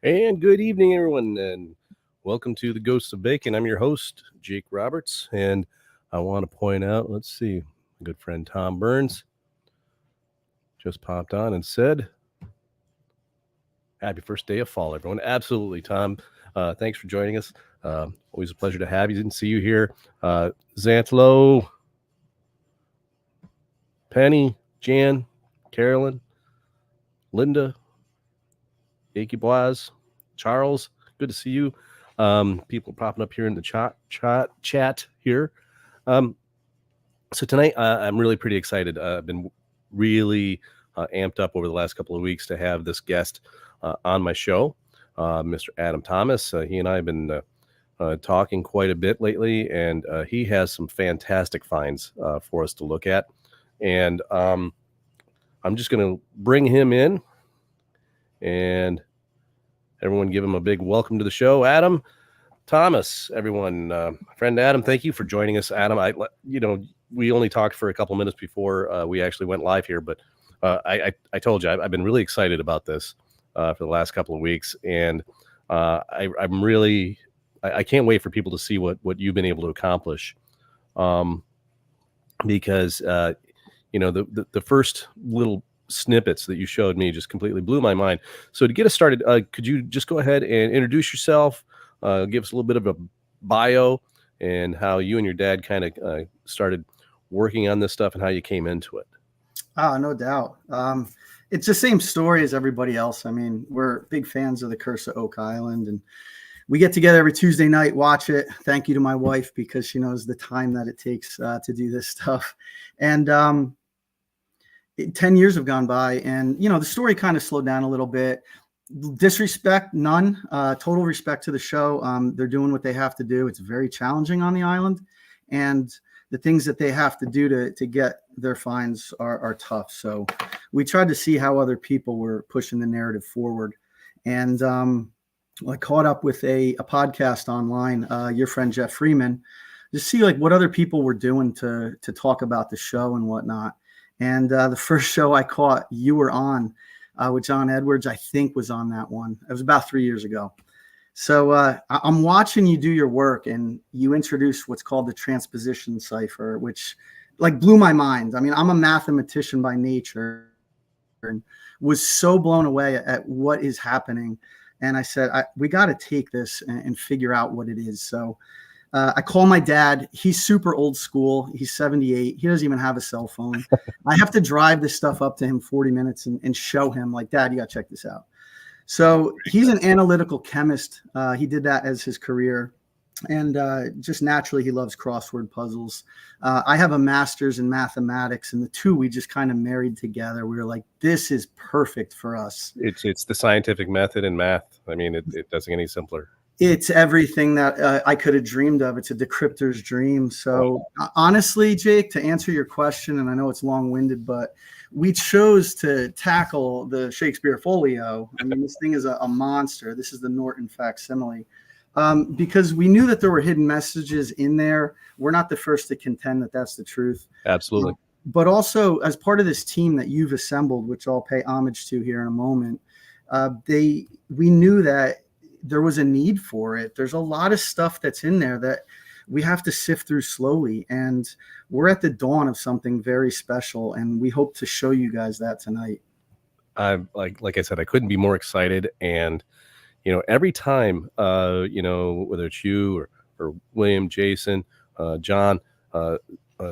And good evening, everyone, and welcome to the Ghosts of Bacon. I'm your host, Jake Roberts, and I want to point out, let's see, my good friend Tom Burns just popped on and said, happy first day of fall, everyone. Absolutely, Tom. Thanks for joining us. Always a pleasure to have you. Didn't see you here. Zantlo, Penny, Jan, Carolyn, Linda, Akey Blaz, Charles, good to see you. People popping up here in the chat here. So tonight, I'm really pretty excited. I've been really amped up over the last couple of weeks to have this guest on my show, Mr. Adam Thomas. He and I have been talking quite a bit lately, and he has some fantastic finds for us to look at. And I'm just going to bring him in, and everyone give him a big welcome to the show. Adam Thomas, everyone. Friend Adam, thank you for joining us. Adam, we only talked for a couple minutes before we actually went live here, but I told you I've been really excited about this for the last couple of weeks, and I'm really I can't wait for people to see what you've been able to accomplish, because the first little snippets that you showed me just completely blew my mind. So to get us started, could you just go ahead and introduce yourself, give us a little bit of a bio, and how you and your dad kind of started working on this stuff and how you came into it? No doubt. It's the same story as everybody else. I mean, we're big fans of The Curse of Oak Island, and we get together every Tuesday night, watch it. Thank you to my wife, because she knows the time that it takes to do this stuff. And 10 years have gone by, and the story kind of slowed down a little bit. Disrespect, none. Total respect to the show. They're doing what they have to do. It's very challenging on the island, and the things that they have to do to get their finds are tough. So we tried to see how other people were pushing the narrative forward, and I caught up with a podcast online, your friend Jeff Freeman, to see like what other people were doing to talk about the show and whatnot. And the first show I caught, you were on with John Edwards, I think was on that one. It was about 3 years ago. So I'm watching you do your work, and you introduced what's called the Transposition Cipher, which like blew my mind. I mean, I'm a mathematician by nature and was so blown away at what is happening. And I said, we got to take this and figure out what it is. So I call my dad. He's super old school. He's 78. He doesn't even have a cell phone. I have to drive this stuff up to him 40 minutes and show him, like, Dad, you got to check this out. So he's an analytical chemist. He did that as his career. And just naturally, he loves crossword puzzles. I have a master's in mathematics, and the two we just kind of married together. We were like, this is perfect for us. It's the scientific method in math. I mean, it doesn't get any simpler. It's everything that I could have dreamed of. It's a decryptor's dream. So honestly, Jake, to answer your question, and I know it's long-winded, but we chose to tackle the Shakespeare Folio. I mean, this thing is a monster. This is the Norton facsimile. Because we knew that there were hidden messages in there. We're not the first to contend that that's the truth. Absolutely. But also, as part of this team that you've assembled, which I'll pay homage to here in a moment, we knew that there was a need for it. There's a lot of stuff that's in there that we have to sift through slowly, and we're at the dawn of something very special, and we hope to show you guys that tonight. Like I said, I couldn't be more excited. And every time, whether it's you or William, Jason, John,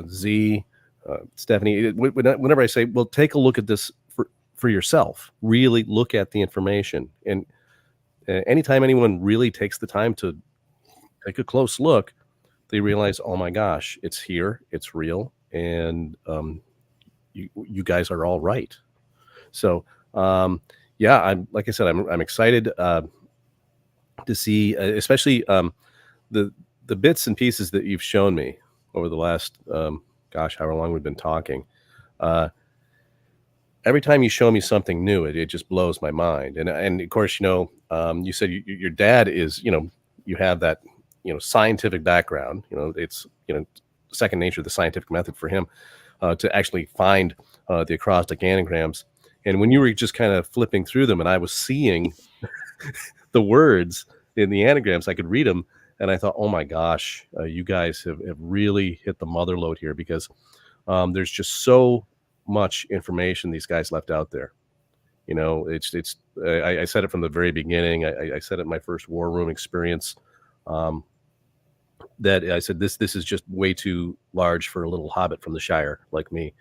Z, Stephanie, whenever I say, well, take a look at this for yourself, really look at the information. And anytime anyone really takes the time to take a close look, they realize, oh my gosh, it's here, it's real, and you guys are all right. So I'm like I said, I'm excited to see, especially the bits and pieces that you've shown me over the last however long we've been talking. Every time you show me something new, it just blows my mind. And of course, you said your dad is, you have that, scientific background. It's, second nature, the scientific method for him to actually find the acrostic anagrams. And when you were just kind of flipping through them, and I was seeing the words in the anagrams. I could read them, and I thought, oh my gosh, you guys have really hit the mother lode here, because there's just so much information these guys left out there. You know, I said it from the very beginning. I said it in my first war room experience, that I said, this is just way too large for a little hobbit from the Shire like me.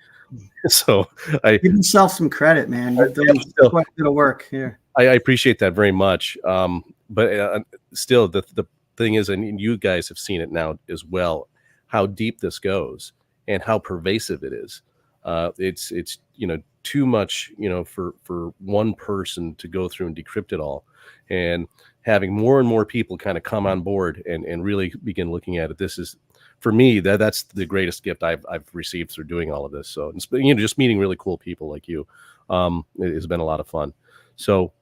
So give yourself some credit, man. You've done quite a bit of work here. I appreciate that very much. But still, the thing is, and you guys have seen it now as well, how deep this goes and how pervasive it is. It's too much, for one person to go through and decrypt it all, and having more and more people kind of come on board and really begin looking at it. This is, for me, that's the greatest gift I've received through doing all of this. So, just meeting really cool people like you, it has been a lot of fun. So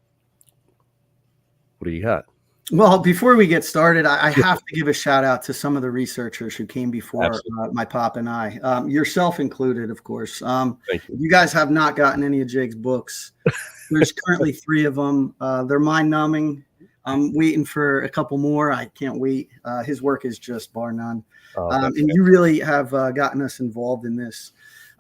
what do you got? Well, before we get started, I have to give a shout out to some of the researchers who came before my pop and I, yourself included, of course. Thank you. You guys have not gotten any of Jake's books. There's currently 3 of them. They're mind-numbing. I'm waiting for a couple more. I can't wait. His work is just bar none. And you really have gotten us involved in this.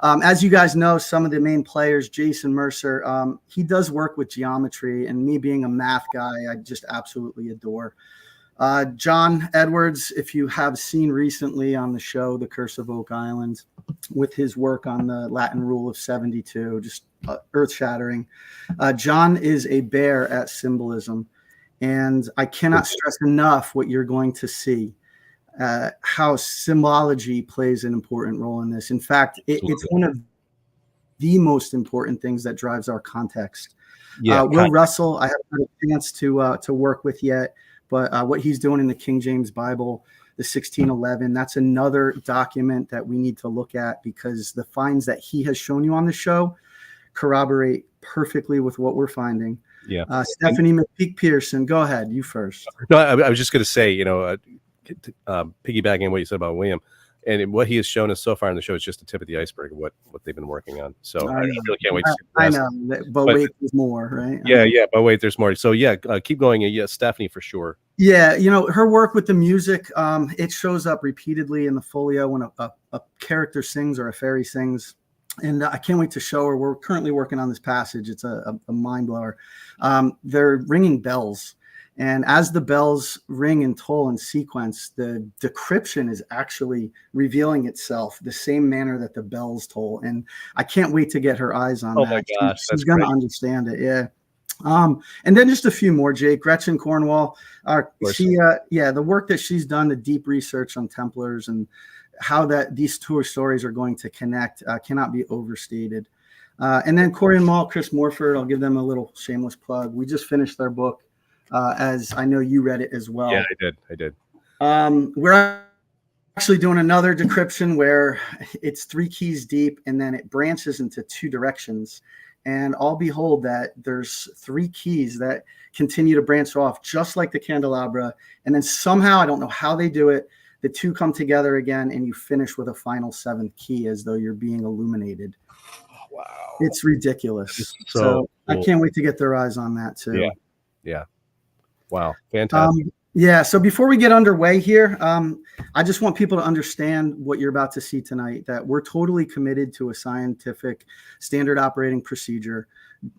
As you guys know, some of the main players, Jason Mercer, he does work with geometry, and me being a math guy, I just absolutely adore. John Edwards, if you have seen recently on the show, The Curse of Oak Island, with his work on the Latin Rule of 72, just earth-shattering. John is a bear at symbolism, and I cannot stress enough what you're going to see. How symbology plays an important role in this. In fact, it's one of the most important things that drives our context. Will Russell, I haven't had a chance to work with yet, but what he's doing in the King James Bible, the 1611, that's another document that we need to look at, because the finds that he has shown you on the show corroborate perfectly with what we're finding. Yeah. Stephanie McPeak Pearson, go ahead. You first. No, I was just going to say, piggybacking on what you said about William, and what he has shown us so far in the show is just the tip of the iceberg of what they've been working on. So I really can't wait to see the rest. I know, but wait, there's more, right? Yeah, but wait, there's more. So keep going. Yeah, Stephanie for sure. Yeah, her work with the music, it shows up repeatedly in the folio when a character sings or a fairy sings. And I can't wait to show her. We're currently working on this passage. It's a mind blower. They're ringing bells. And as the bells ring and toll in sequence, the decryption is actually revealing itself the same manner that the bells toll. And I can't wait to get her eyes on that. My gosh, she's going to understand it. Yeah. And then just a few more, Jake. Gretchen Cornwall. The work that she's done, the deep research on Templars and how that these two stories are going to connect cannot be overstated. And then Corey and Mall, Chris Morford, I'll give them a little shameless plug. We just finished their book. As I know you read it as well. Yeah, I did. We're actually doing another decryption where it's 3 keys deep, and then it branches into 2 directions. And all behold that there's 3 keys that continue to branch off, just like the candelabra. And then somehow, I don't know how they do it, the 2 come together again, and you finish with a final 7th key as though you're being illuminated. Oh, wow. It's ridiculous. So cool. I can't wait to get their eyes on that too. Yeah. Wow. Fantastic. So before we get underway here, I just want people to understand what you're about to see tonight, that we're totally committed to a scientific standard operating procedure.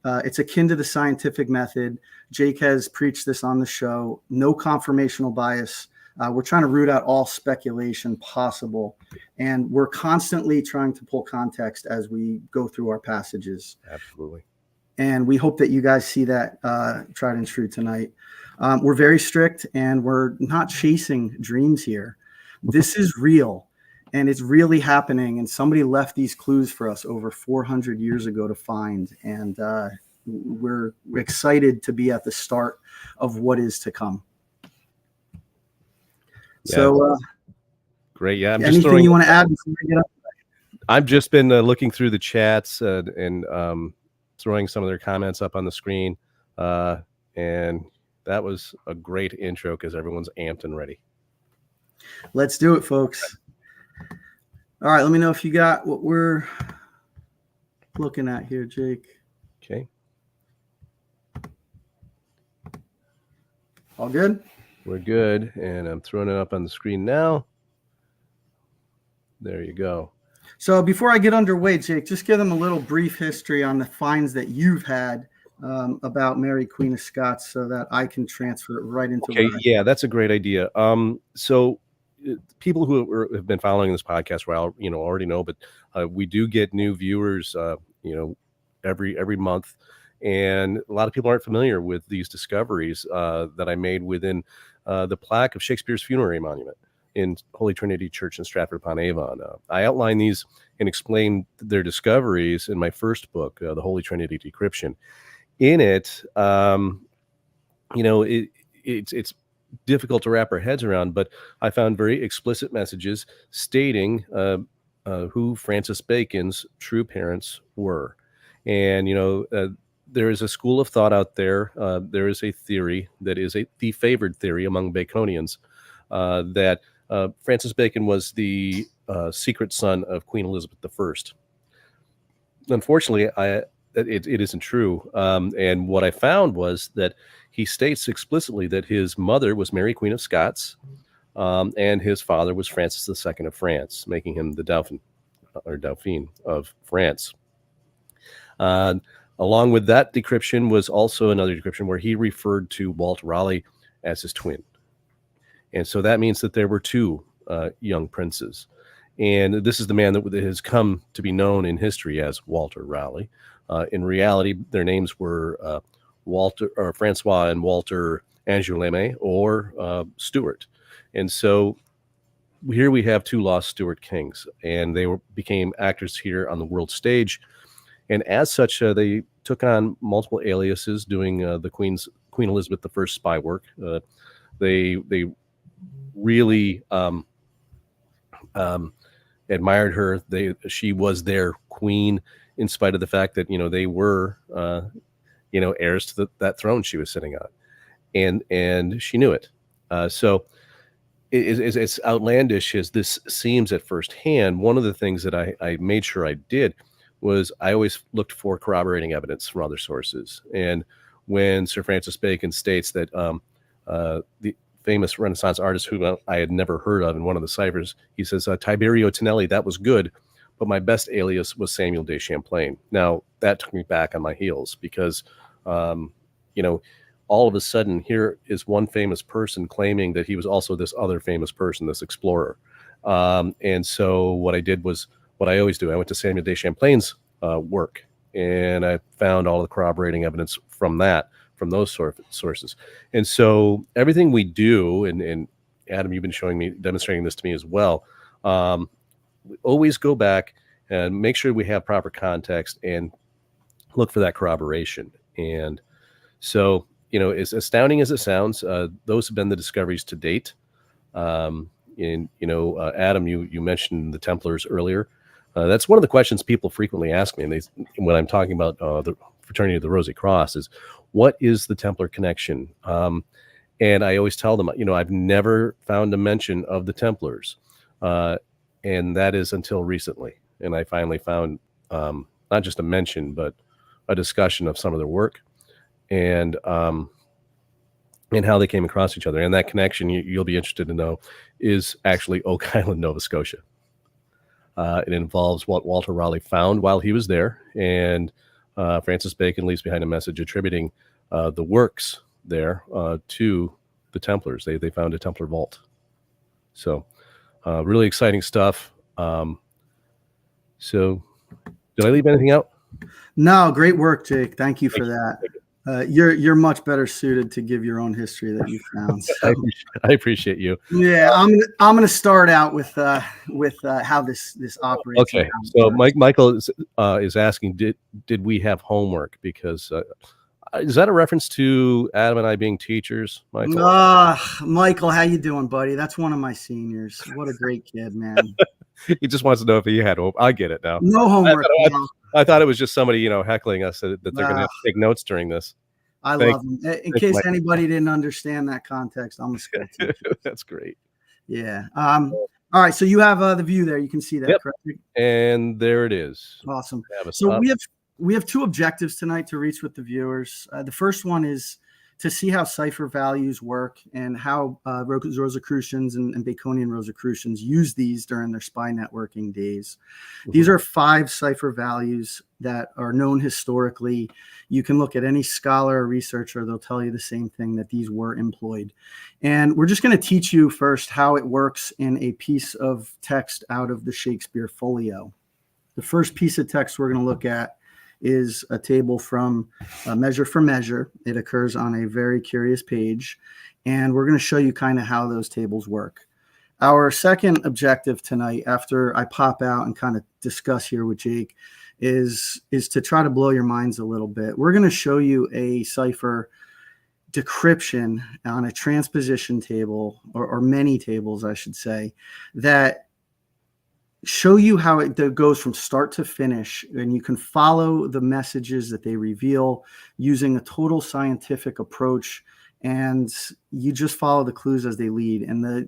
It's akin to the scientific method. Jake has preached this on the show. No confirmational bias. We're trying to root out all speculation possible. And we're constantly trying to pull context as we go through our passages. Absolutely. And we hope that you guys see that tried and true tonight. We're very strict, and we're not chasing dreams here. This is real, and it's really happening. And somebody left these clues for us over 400 years ago to find. And we're excited to be at the start of what is to come. Yeah. So, great. Yeah. Anything you want to add before we get up? I've just been looking through the chats and throwing some of their comments up on the screen. And that was a great intro because everyone's amped and ready. Let's do it, folks. All right. Let me know if you got what we're looking at here, Jake. Okay. All good? We're good. And I'm throwing it up on the screen now. There you go. So before I get underway, Jake, just give them a little brief history on the finds that you've had about Mary, Queen of Scots, so that I can transfer it right into. Okay, yeah, that's a great idea. So people who have been following this podcast, well, already know, but we do get new viewers, every month, and a lot of people aren't familiar with these discoveries that I made within the plaque of Shakespeare's funerary monument in Holy Trinity Church in Stratford-upon-Avon. I outline these and explain their discoveries in my first book, The Holy Trinity Decryption. In it, it's difficult to wrap our heads around, but I found very explicit messages stating who Francis Bacon's true parents were. And, there is a school of thought out there. There is a theory that is the favored theory among Baconians that Francis Bacon was the secret son of Queen Elizabeth I. Unfortunately, it isn't true. And what I found was that he states explicitly that his mother was Mary, Queen of Scots, and his father was Francis II of France, making him the Dauphin or Dauphine of France. Along with that decryption was also another decryption where he referred to Walter Raleigh as his twin. And so that means that there were two young princes. And this is the man that has come to be known in history as Walter Raleigh. In reality, their names were Francois and Walter Angoulême, or Stuart. And so here we have two lost Stuart kings, and they became actors here on the world stage. And as such, they took on multiple aliases, doing the Queen Elizabeth I spy work. They really admired her. She was their queen, in spite of the fact that they were heirs to that throne she was sitting on, and she knew it. So it's outlandish as this seems at first hand. One of the things that I made sure I did was I always looked for corroborating evidence from other sources. And when Sir Francis Bacon states that the famous Renaissance artist who I had never heard of in one of the ciphers, he says, Tiberio Tonelli, that was good, but my best alias was Samuel de Champlain. Now, that took me back on my heels because, all of a sudden, here is one famous person claiming that he was also this other famous person, this explorer. And so what I did was what I always do. I went to Samuel de Champlain's work, and I found all the corroborating evidence from those sources. And so everything we do, and Adam, you've been demonstrating this to me as well, we always go back and make sure we have proper context and look for that corroboration. And so, as astounding as it sounds, those have been the discoveries to date. Adam, you mentioned the Templars earlier. That's one of the questions people frequently ask me, and when I'm talking about the Fraternity of the Rosy Cross, is what is the Templar connection? And I always tell them, I've never found a mention of the Templars, and that is until recently. And I finally found not just a mention, but a discussion of some of their work and how they came across each other. And that connection, you'll be interested to know, is actually Oak Island, Nova Scotia. It involves what Walter Raleigh found while he was there, and Francis Bacon leaves behind a message attributing the works there to the Templars. They found a Templar vault. So really exciting stuff. So did I leave anything out? No, great work, Jake. Thank you for that. You're much better suited to give your own history that you found. So. I appreciate you. Yeah, I'm gonna start out with how this operates. Okay, so Michael is asking, did we have homework? Because is that a reference to Adam and I being teachers, Michael? Michael, how you doing, buddy? That's one of my seniors. What a great kid, man. He just wants to know if he had hope. I get it now. No homework. I thought it was just somebody, heckling us that they're going to take notes during this. I love them. In case anybody didn't understand that context, I'm a school teacher. That's great. Yeah. All right. So you have the view there. You can see that, yep. correct? And there it is. Awesome. So we have two objectives tonight to reach with the viewers. The first one is to see how cipher values work and how Rosicrucians and Baconian Rosicrucians use these during their spy networking days. These are 5 cipher values that are known historically. You can look at any scholar or researcher, they'll tell you the same thing, that these were employed. And we're just going to teach you first how it works in a piece of text out of the Shakespeare Folio. The first piece of text we're going to look at is a table from Measure for Measure. It occurs on a very curious page, and we're going to show you kind of how those tables work. Our second objective tonight, after I pop out and kind of discuss here with Jake, is to try to blow your minds a little bit. We're going to show you a cipher decryption on a transposition table, or many tables, I should say, that show you how it goes from start to finish, and you can follow the messages that they reveal using a total scientific approach, and you just follow the clues as they lead, and the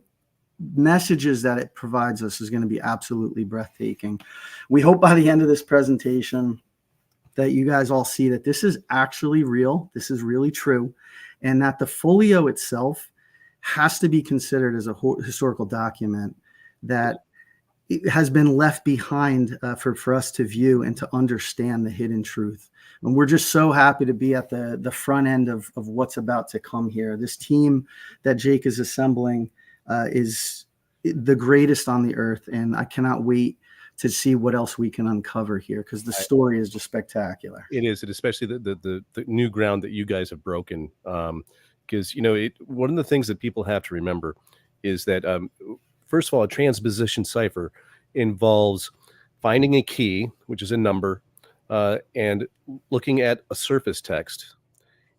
messages that it provides us is going to be absolutely breathtaking. We hope by the end of this presentation that you guys all see that this is actually real, this is really true, and that the folio itself has to be considered as a historical document that it has been left behind for us to view and to understand the hidden truth. And we're just so happy to be at the front end of what's about to come here. This team that Jake is assembling is the greatest on the earth, and I cannot wait to see what else we can uncover here, because the story is just spectacular. It is, and especially the new ground that you guys have broken. Because one of the things that people have to remember is that first of all, a transposition cipher involves finding a key, which is a number, and looking at a surface text,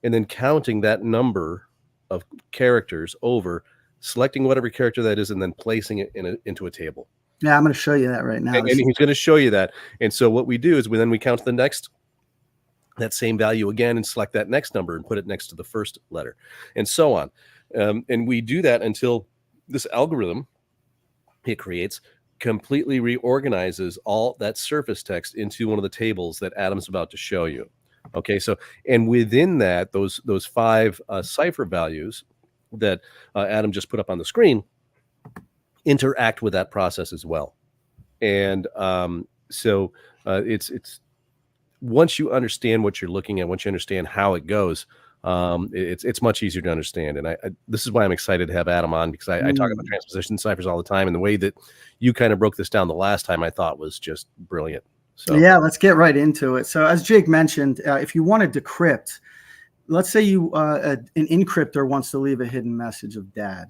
and then counting that number of characters over, selecting whatever character that is, and then placing it into a table. Yeah, I'm going to show you that right now. And he's going to show you that. And so what we do is we count that same value again, and select that next number and put it next to the first letter, and so on. And we do that until this algorithm it creates completely reorganizes all that surface text into one of the tables that Adam's about to show you. Okay, so, and within that, those 5 cipher values that Adam just put up on the screen interact with that process as well. And so it's once you understand what you're looking at, once you understand how it goes, it's much easier to understand. And this is why I'm excited to have Adam on, because I talk about transposition ciphers all the time, and the way that you kind of broke this down the last time I thought was just brilliant. So yeah, let's get right into it. So as Jake mentioned, if you want to decrypt, let's say an encryptor wants to leave a hidden message of dad.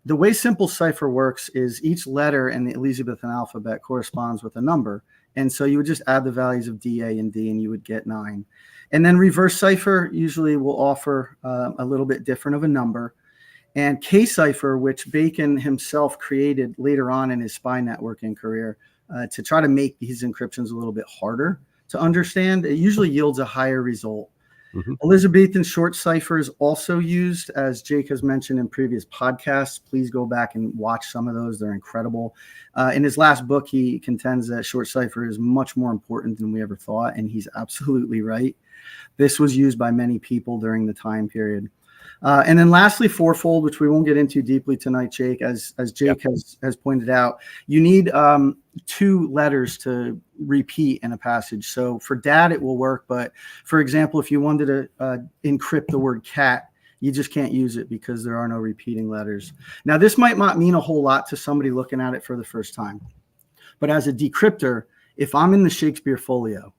The way simple cipher works is each letter in the Elizabethan alphabet corresponds with a number. And so you would just add the values of D, A, and D, and you would get 9. And then reverse cipher usually will offer a little bit different of a number. And K cipher, which Bacon himself created later on in his spy networking career to try to make these encryptions a little bit harder to understand, it usually yields a higher result. Mm-hmm. Elizabethan short ciphers also used, as Jake has mentioned in previous podcasts. Please go back and watch some of those. They're incredible. In his last book, he contends that short cipher is much more important than we ever thought, and he's absolutely right. This was used by many people during the time period. And then lastly, fourfold, which we won't get into deeply tonight, Jake, as Jake has pointed out, you need 2 letters to repeat in a passage. So for dad, it will work. But for example, if you wanted to encrypt the word cat, you just can't use it because there are no repeating letters. Now, this might not mean a whole lot to somebody looking at it for the first time. But as a decryptor, if I'm in the Shakespeare Folio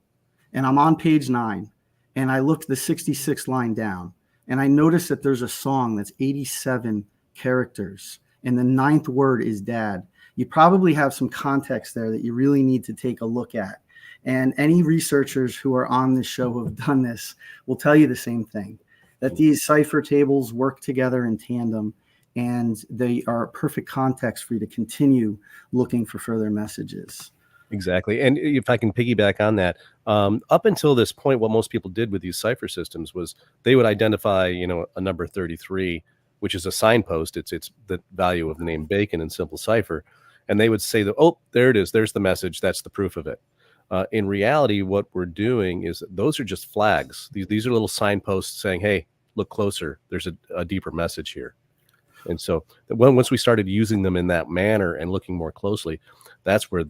and I'm on page 9 and I look the 66th line down, and I notice that there's a song that's 87 characters, and the 9th word is dad, you probably have some context there that you really need to take a look at. And any researchers who are on this show who have done this will tell you the same thing, that these cipher tables work together in tandem, and they are perfect context for you to continue looking for further messages. Exactly. And if I can piggyback on that, up until this point, what most people did with these cipher systems was they would identify, a number 33, which is a signpost. It's the value of the name Bacon in simple cipher. And they would say that, oh, there it is. There's the message. That's the proof of it. In reality, what we're doing is those are just flags. These are little signposts saying, hey, look closer, there's a deeper message here. And so once we started using them in that manner and looking more closely, that's where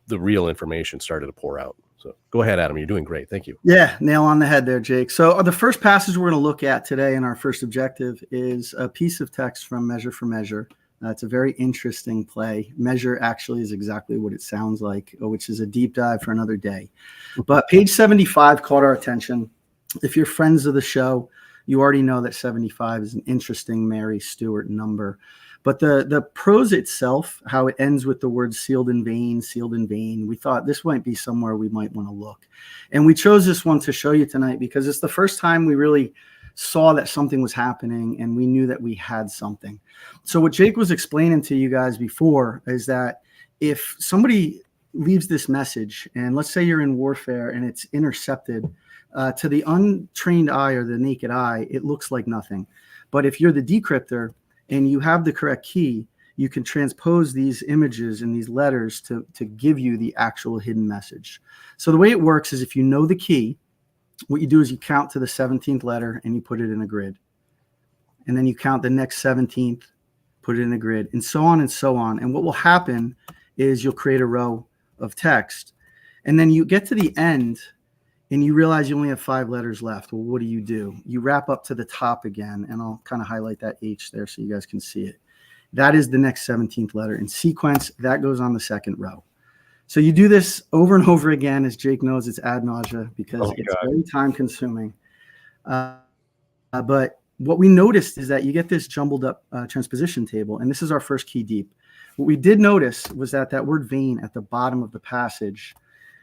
the real information started to pour out. So go ahead, Adam. You're doing great. Thank you. Yeah, nail on the head there, Jake. So the first passage we're going to look at today in our first objective is a piece of text from Measure for Measure. It's a very interesting play. Measure actually is exactly what it sounds like, which is a deep dive for another day. But page 75 caught our attention. If you're friends of the show, you already know that 75 is an interesting Mary Stuart number. But the prose itself, how it ends with the word sealed in vain, we thought this might be somewhere we might want to look. And we chose this one to show you tonight because it's the first time we really saw that something was happening and we knew that we had something. So what Jake was explaining to you guys before is that if somebody leaves this message, and let's say you're in warfare and it's intercepted, to the untrained eye or the naked eye, it looks like nothing. But if you're the decryptor and you have the correct key, you can transpose these images and these letters to give you the actual hidden message. So the way it works is if you know the key, what you do is you count to the 17th letter and you put it in a grid. And then you count the next 17th, put it in a grid, and so on and so on. And what will happen is you'll create a row of text. And then you get to the end and you realize you only have 5 letters left. Well, what do? You wrap up to the top again, and I'll kind of highlight that H there so you guys can see it. That is the next 17th letter. In sequence, that goes on the second row. So you do this over and over again. As Jake knows, it's ad nausea because it's very time consuming. But what we noticed is that you get this jumbled up transposition table, and this is our first key deep. What we did notice was that word vein at the bottom of the passage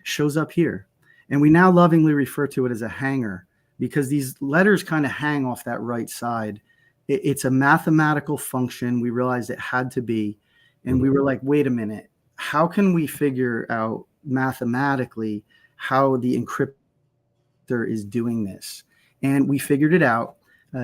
shows up here. And we now lovingly refer to it as a hanger because these letters kind of hang off that right side. It's a mathematical function. We realized it had to be. And we were like, wait a minute. How can we figure out mathematically how the encryptor is doing this? And we figured it out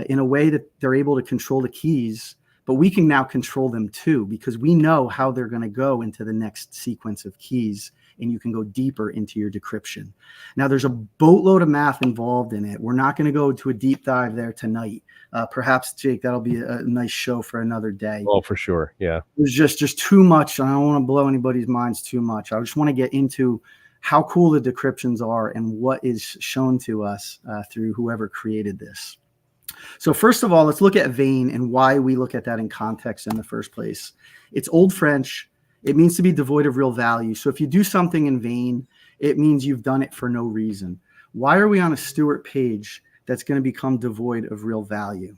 in a way that they're able to control the keys, but we can now control them too because we know how they're going to go into the next sequence of keys. And you can go deeper into your decryption. Now, there's a boatload of math involved in it. We're not going to go to a deep dive there tonight. Perhaps, Jake, that'll be a nice show for another day. Oh, for sure. Yeah. There's just too much. I don't want to blow anybody's minds too much. I just want to get into how cool the decryptions are and what is shown to us through whoever created this. So first of all, let's look at vein and why we look at that in context in the first place. It's Old French. It means to be devoid of real value. So if you do something in vain, it means you've done it for no reason. Why are we on a Stuart page that's going to become devoid of real value?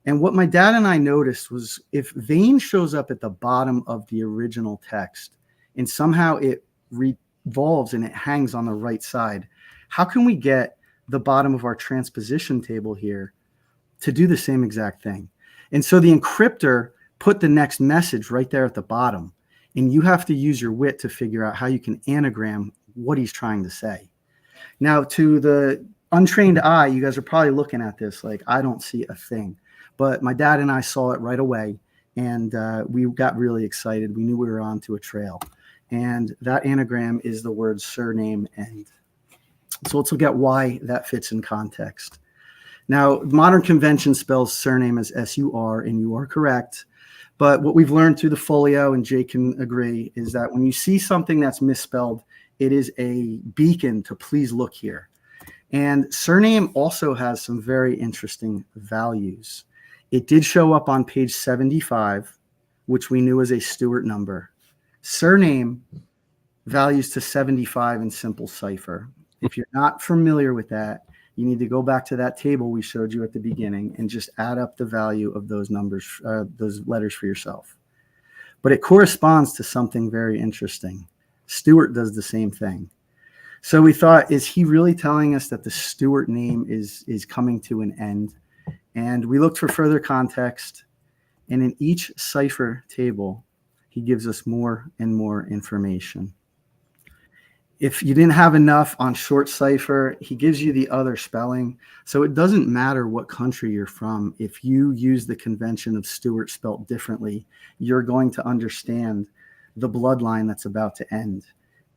And what my dad and I noticed was if vain shows up at the bottom of the original text and somehow it revolves and it hangs on the right side, how can we get the bottom of our transposition table here to do the same exact thing? And so the encryptor put the next message right there at the bottom. And you have to use your wit to figure out how you can anagram what he's trying to say. Now, to the untrained eye, you guys are probably looking at this like, I don't see a thing. But my dad and I saw it right away, and we got really excited. We knew we were on to a trail. And that anagram is the word surname end. So let's look at why that fits in context. Now, modern convention spells surname as S-U-R, and you are correct. But what we've learned through the Folio, and Jake can agree, is that when you see something that's misspelled, it is a beacon to please look here. And surname also has some very interesting values. It did show up on page 75, which we knew was a Stuart number. Surname values to 75 in simple cipher. If you're not familiar with that, you need to go back to that table we showed you at the beginning and just add up the value of those numbers, those letters for yourself. But it corresponds to something very interesting. Stuart does the same thing. So we thought, is he really telling us that the Stuart name is coming to an end? And we looked for further context. And in each cipher table, he gives us more and more information. If you didn't have enough on short cipher, he gives you the other spelling. So it doesn't matter what country you're from. If you use the convention of Stuart spelt differently, you're going to understand the bloodline that's about to end.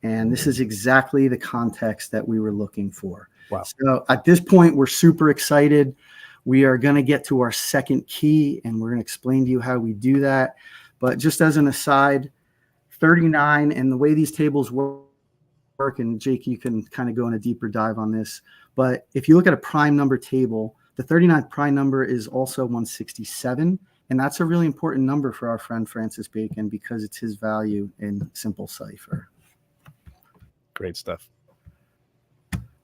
And this is exactly the context that we were looking for. Wow. So at this point, we're super excited. We are going to get to our second key, and we're going to explain to you how we do that. But just as an aside, 39 and the way these tables work, and Jake, you can kind of go in a deeper dive on this. But if you look at a prime number table, the 39th prime number is also 167. And that's a really important number for our friend Francis Bacon because it's his value in simple cipher. Great stuff.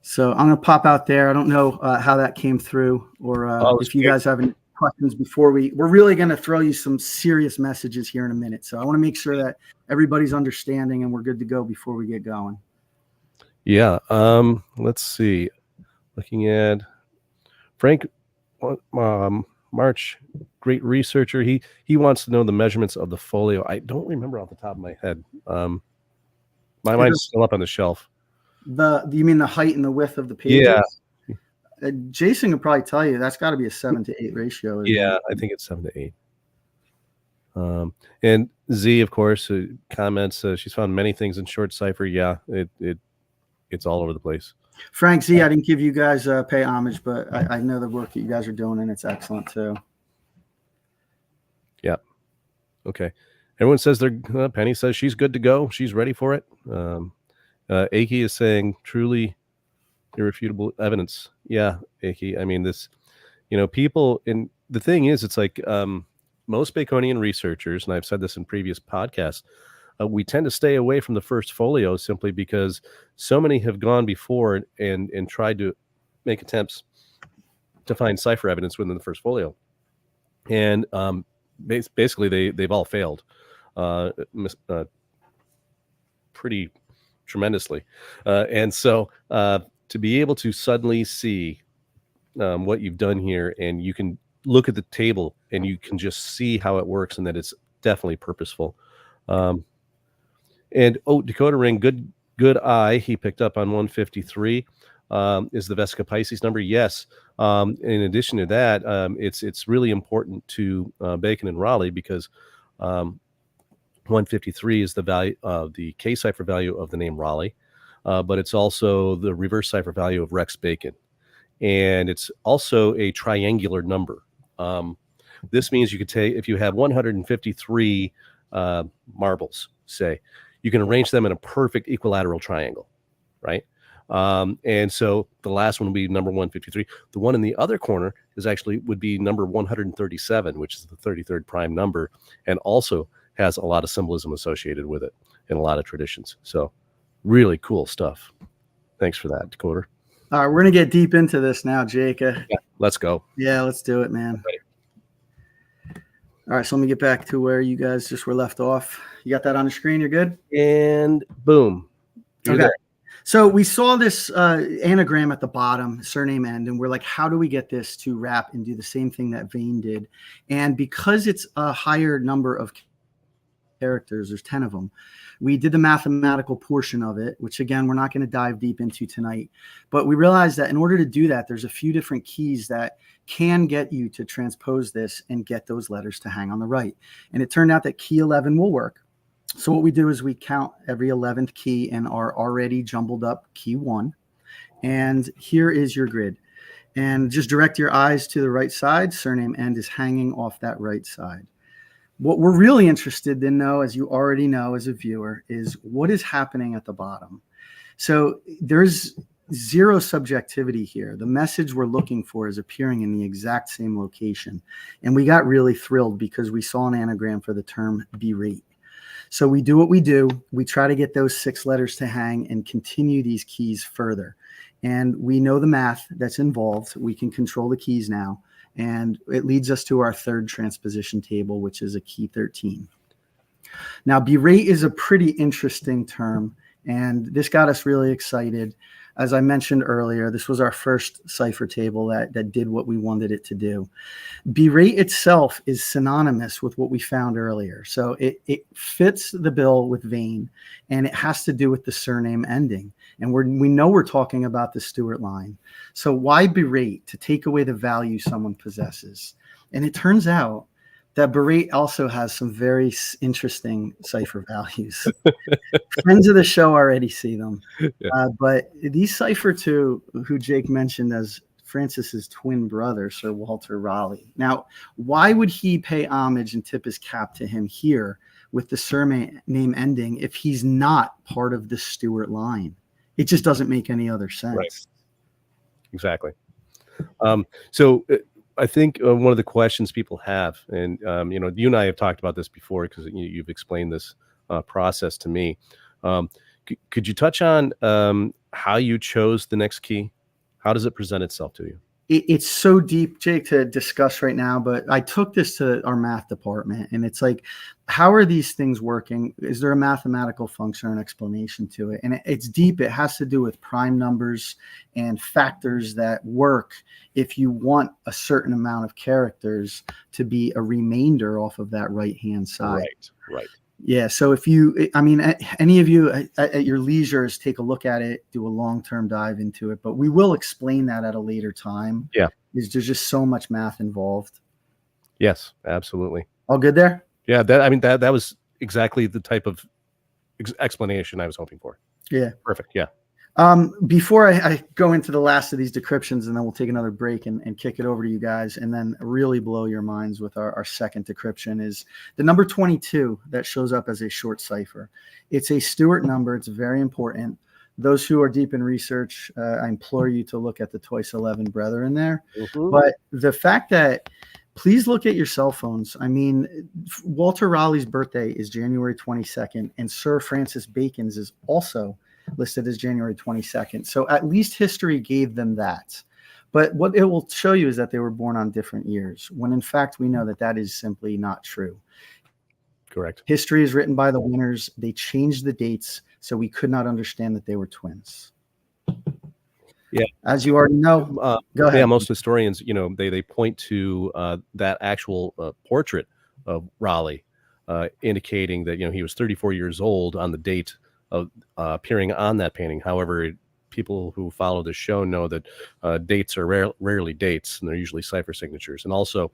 So I'm going to pop out there. I don't know how that came through, or if you guys have any questions before we're really going to throw you some serious messages here in a minute. So I want to make sure that everybody's understanding and we're good to go before we get going. Yeah. Let's see. Looking at Frank March, great researcher. He wants to know the measurements of the folio. I don't remember off the top of my head. My mind's still up on the shelf. You mean the height and the width of the pages? Yeah. Jason could probably tell you that's got to be a 7-to-8 ratio. Yeah, I think it's 7 to 8. And Z, of course, comments. She's found many things in short cipher. Yeah, it's all over the place. Frank Z, I didn't give you guys pay homage, but I know the work that you guys are doing, and it's excellent too. Yeah. Okay. Everyone says they're. Penny says she's good to go. She's ready for it. Aki is saying truly irrefutable evidence. Yeah, Aki. I mean, this, people, and the thing is, it's like most Baconian researchers, and I've said this in previous podcasts, we tend to stay away from the first folio simply because so many have gone before and tried to make attempts to find cipher evidence within the first folio. And basically they've all failed pretty tremendously. And so to be able to suddenly see what you've done here, and you can look at the table and you can just see how it works and that it's definitely purposeful. And Dakota Ring, good eye. He picked up on 153. Is the Vesica Pisces number? Yes. In addition to that, it's really important to Bacon and Raleigh because 153 is the value of the K cipher value of the name Raleigh, but it's also the reverse cipher value of Rex Bacon, and it's also a triangular number. This means you could take, if you have 153 marbles, say, you can arrange them in a perfect equilateral triangle, right? And so the last one would be number 153. The one in the other corner would be number 137, which is the 33rd prime number, and also has a lot of symbolism associated with it in a lot of traditions. So really cool stuff. Thanks for that, Dakota. All right, we're going to get deep into this now, Jake. Yeah, let's go. Yeah, let's do it, man. Ready. All right, so let me get back to where you guys just were left off. You got that on the screen? You're good? And boom. Okay. There. So we saw this anagram at the bottom, surname end, and we're like, how do we get this to wrap and do the same thing that Vane did? And because it's a higher number of characters, there's 10 of them, we did the mathematical portion of it, which again, we're not going to dive deep into tonight. But we realized that in order to do that, there's a few different keys that can get you to transpose this and get those letters to hang on the right. And it turned out that key 11 will work. So what we do is we count every 11th key in our already jumbled up key 1. And here is your grid. And just direct your eyes to the right side. Surname end is hanging off that right side. What we're really interested in, though, as you already know as a viewer, is what is happening at the bottom. So there's zero subjectivity here. The message we're looking for is appearing in the exact same location. And we got really thrilled because we saw an anagram for the term berate. So we do what we do. We try to get those 6 letters to hang and continue these keys further. And we know the math that's involved. We can control the keys now. And it leads us to our third transposition table, which is a key 13. Now, berate is a pretty interesting term, and this got us really excited. As I mentioned earlier, this was our first cipher table that did what we wanted it to do. Berate itself is synonymous with what we found earlier. So it fits the bill with Vane, and it has to do with the surname ending. And we know we're talking about the Stuart line. So why berate? To take away the value someone possesses. And it turns out that berate also has some very interesting cipher values. Friends of the show already see them. Yeah. But these cipher 2, who Jake mentioned as Francis's twin brother, Sir Walter Raleigh. Now, why would he pay homage and tip his cap to him here with the surname ending if he's not part of the Stuart line? It just doesn't make any other sense. Right. Exactly. So I think one of the questions people have, and you and I have talked about this before because you've explained this process to me. Could you touch on how you chose the next key? How does it present itself to you? It's so deep, Jake, to discuss right now, but I took this to our math department, and it's like, how are these things working? Is there a mathematical function or an explanation to it? And it's deep. It has to do with prime numbers and factors that work if you want a certain amount of characters to be a remainder off of that right-hand side. Right. Yeah. So if you, I mean, any of you at your leisures, take a look at it, do a long-term dive into it, but we will explain that at a later time. Yeah. There's just so much math involved. Yes, absolutely. All good there? Yeah. That was exactly the type of explanation I was hoping for. Yeah. Perfect. Yeah. Before I go into the last of these decryptions, and then we'll take another break and kick it over to you guys, and then really blow your minds with our second decryption, is the number 22 that shows up as a short cipher. It's a Stuart number. It's very important. Those who are deep in research, I implore you to look at the twice 11 brethren there. Mm-hmm. But the fact that, please look at your cell phones. I mean, Walter Raleigh's birthday is January 22nd, and Sir Francis Bacon's is also listed as January 22nd. So at least history gave them that. But what it will show you is that they were born on different years, when in fact we know that that is simply not true. Correct. History is written by the winners. They changed the dates, so we could not understand that they were twins. Yeah. As you already know, go ahead. Yeah, most historians, they point to that actual portrait of Raleigh, indicating that, he was 34 years old on the date of appearing on that painting. However, people who follow the show know that dates are rarely dates, and they're usually cipher signatures. And also,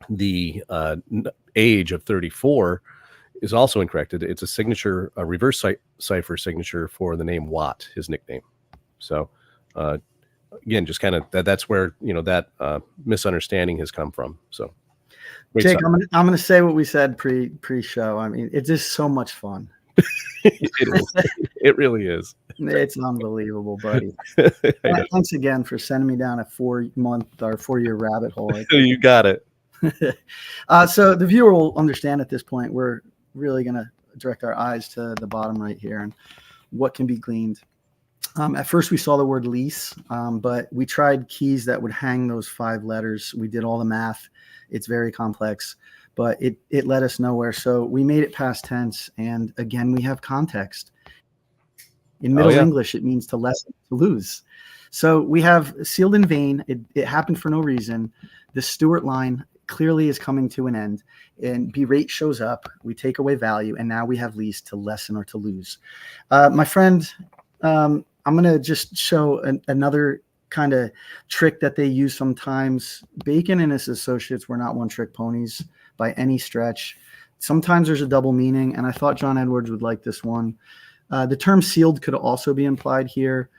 the age of 34 is also incorrect. It's a signature, a reverse cipher signature for the name Watt, his nickname. So, again, just kind of that's where that misunderstanding has come from. So, Jake, I'm gonna say what we said pre-show. I mean, it's just so much fun. It is. It really is. It's unbelievable, buddy. Thanks again for sending me down a 4-month or 4-year rabbit hole. You got it. So the viewer will understand at this point. We're really going to direct our eyes to the bottom right here and what can be gleaned. At first, we saw the word lease, but we tried keys that would hang those 5 letters. We did all the math. It's very complex, but it led us nowhere. So we made it past tense. And again, we have context. In Middle English, it means to lessen, to lose. So we have sealed in vain. It happened for no reason. The Stuart line clearly is coming to an end, and berate shows up. We take away value, and now we have lease, to lessen or to lose. My friend, I'm going to just show another kind of trick that they use sometimes. Bacon and his associates were not one-trick ponies by any stretch. Sometimes there's a double meaning, and I thought John Edwards would like this one. The term sealed could also be implied here.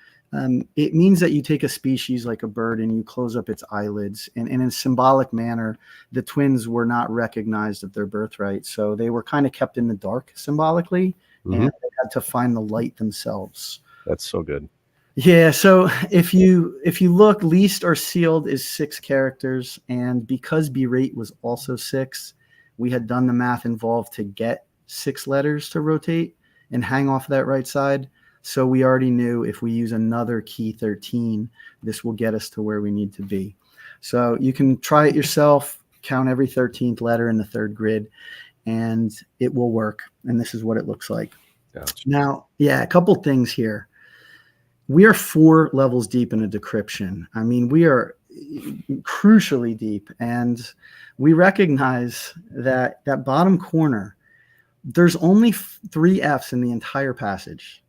It means that you take a species like a bird and you close up its eyelids. And in a symbolic manner, the twins were not recognized at their birthright. So they were kind of kept in the dark symbolically, and they had to find the light themselves. That's so good. Yeah. So if you look, leased or sealed is 6 characters. And because berate was also 6, we had done the math involved to get 6 letters to rotate and hang off that right side. So we already knew if we use another key 13, this will get us to where we need to be. So you can try it yourself, count every 13th letter in the 3rd grid, and it will work. And this is what it looks like. Yeah. Now, a couple things here. We are 4 levels deep in a decryption. I mean, we are crucially deep, and we recognize that that bottom corner, there's only 3 F's in the entire passage.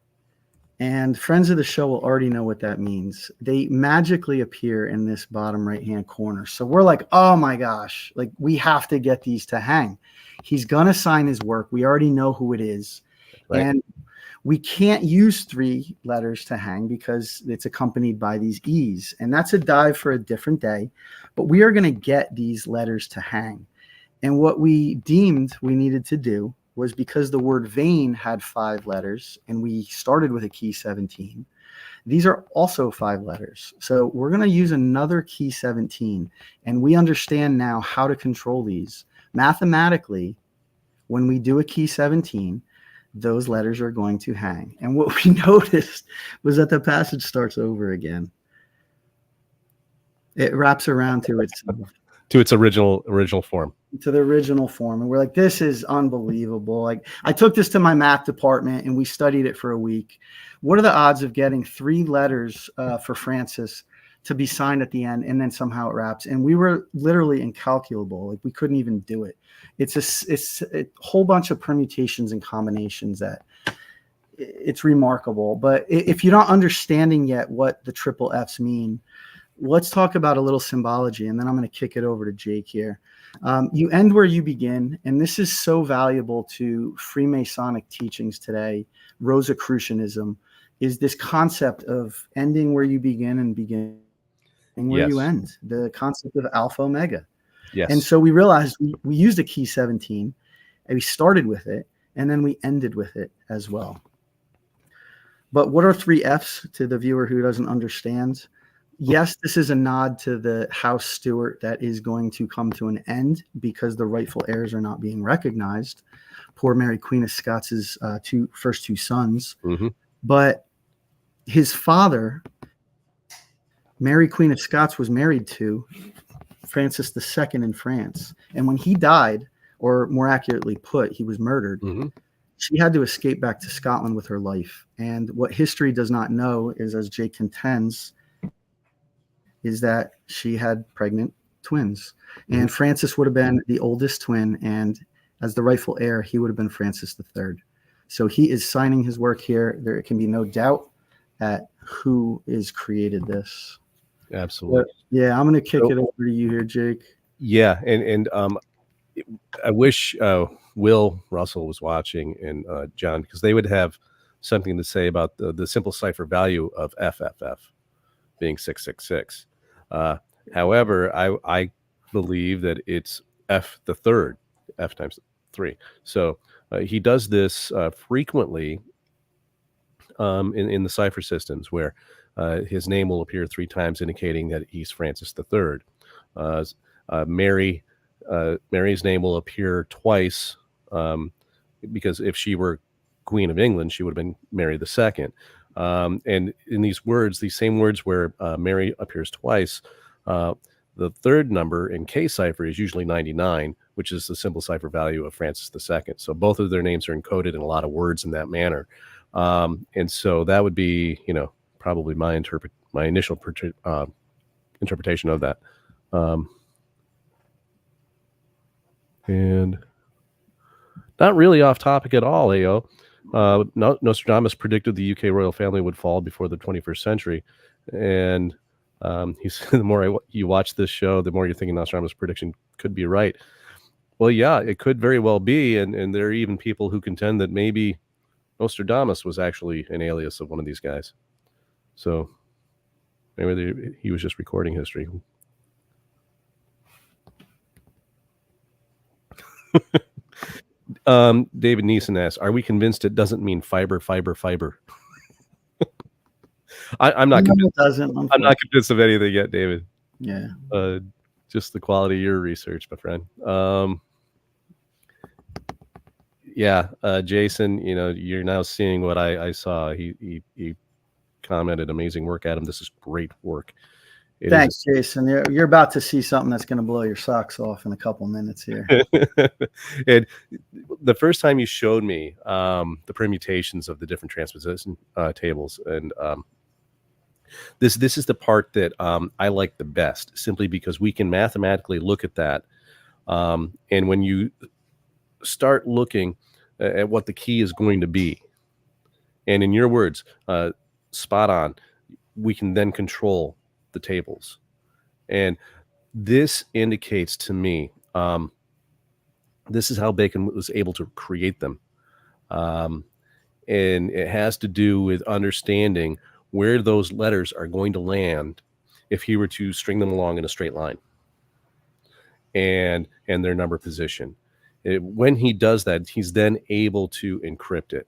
And friends of the show will already know what that means. They magically appear in this bottom right-hand corner. So we're like, oh my gosh, like we have to get these to hang. He's going to sign his work. We already know who it is. Right. And We can't use 3 letters to hang because it's accompanied by these E's. And that's a dive for a different day. But we are going to get these letters to hang. And what we deemed we needed to do was, because the word vein had 5 letters and we started with a key 17, these are also 5 letters. So we're going to use another key 17. And we understand now how to control these. Mathematically, when we do a key 17, those letters are going to hang. And what we noticed was that the passage starts over again. It wraps around to its original form. To the original form. And we're like, this is unbelievable. Like, I took this to my math department and we studied it for a week. What are the odds of getting 3 letters for Francis to be signed at the end, and then somehow it wraps? And we were literally incalculable. Like, we couldn't even do it. It's a whole bunch of permutations and combinations that it's remarkable. But if you're not understanding yet what the triple F's mean, let's talk about a little symbology, and then I'm going to kick it over to Jake here. You end where you begin, and this is so valuable to Freemasonic teachings today. Rosicrucianism is this concept of ending where you begin and beginning where you end, the concept of alpha omega. Yes. And so we realized we used a key 17, and we started with it, and then we ended with it as well. But what are 3 F's to the viewer who doesn't understand? Yes, this is a nod to the House Stuart that is going to come to an end because the rightful heirs are not being recognized. Poor Mary, Queen of Scots' first 2 sons. Mm-hmm. But his father, Mary, Queen of Scots, was married to Francis II in France. And when he died, or more accurately put, he was murdered, she had to escape back to Scotland with her life. And what history does not know is, as Jake contends, is that she had pregnant twins. And Francis would have been the oldest twin, and as the rightful heir, he would have been Francis III. So he is signing his work here. There can be no doubt at who is created this. Absolutely. But, yeah, I'm going to kick it over to you here, Jake. Yeah, and I wish Will Russell was watching, and John, because they would have something to say about the simple cipher value of FFF being 666. However, I believe that it's F the third, F times 3. So he does this frequently in the cipher systems, where his name will appear 3 times, indicating that he's Francis III. Mary's name will appear twice, because if she were Queen of England, she would have been Mary II. And in these same words where Mary appears twice, the third number in K cipher is usually 99, which is the simple cipher value of Francis II. So both of their names are encoded in a lot of words in that manner. And so that would be, probably my initial interpretation of that. And not really off topic at all, AO. Nostradamus predicted the UK royal family would fall before the 21st century. And he said, the more you watch this show, the more you're thinking Nostradamus' prediction could be right. Well, yeah, it could very well be. And there are even people who contend that maybe Nostradamus was actually an alias of one of these guys. So maybe he was just recording history. David Neeson asks, are we convinced it doesn't mean fiber? I'm not convinced. It doesn't. I'm not convinced of anything yet, David. Yeah. Just the quality of your research, my friend. Jason, you're now seeing what I saw. He commented, amazing work, Adam. This is great work. Thanks, Jason. You're about to see something that's going to blow your socks off in a couple minutes here. And the first time you showed me the permutations of the different transposition tables, and this is the part that I like the best, simply because we can mathematically look at that. And when you start looking at what the key is going to be, and in your words, spot on, we can then control the tables. And this indicates to me, this is how Bacon was able to create them. and it has to do with understanding where those letters are going to land if he were to string them along in a straight line, and their number position. When he does that, he's then able to encrypt it.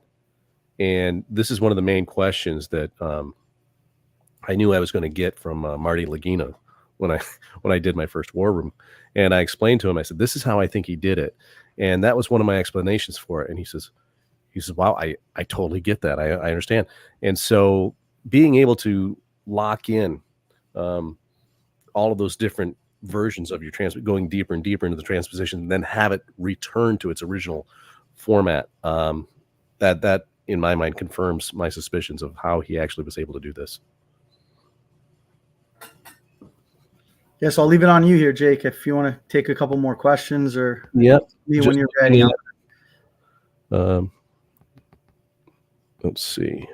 And this is one of the main questions that I knew I was going to get from Marty Lagina when I did my first War Room. And I explained to him, I said, this is how I think he did it. And that was one of my explanations for it. And he says, wow, I totally get that. I understand. And so being able to lock in all of those different versions of your going deeper and deeper into the transposition, and then have it return to its original format, that in my mind confirms my suspicions of how he actually was able to do this. Yes, I'll leave it on you here, Jake, if you want to take a couple more questions, or Yep. when you're ready. Let's see.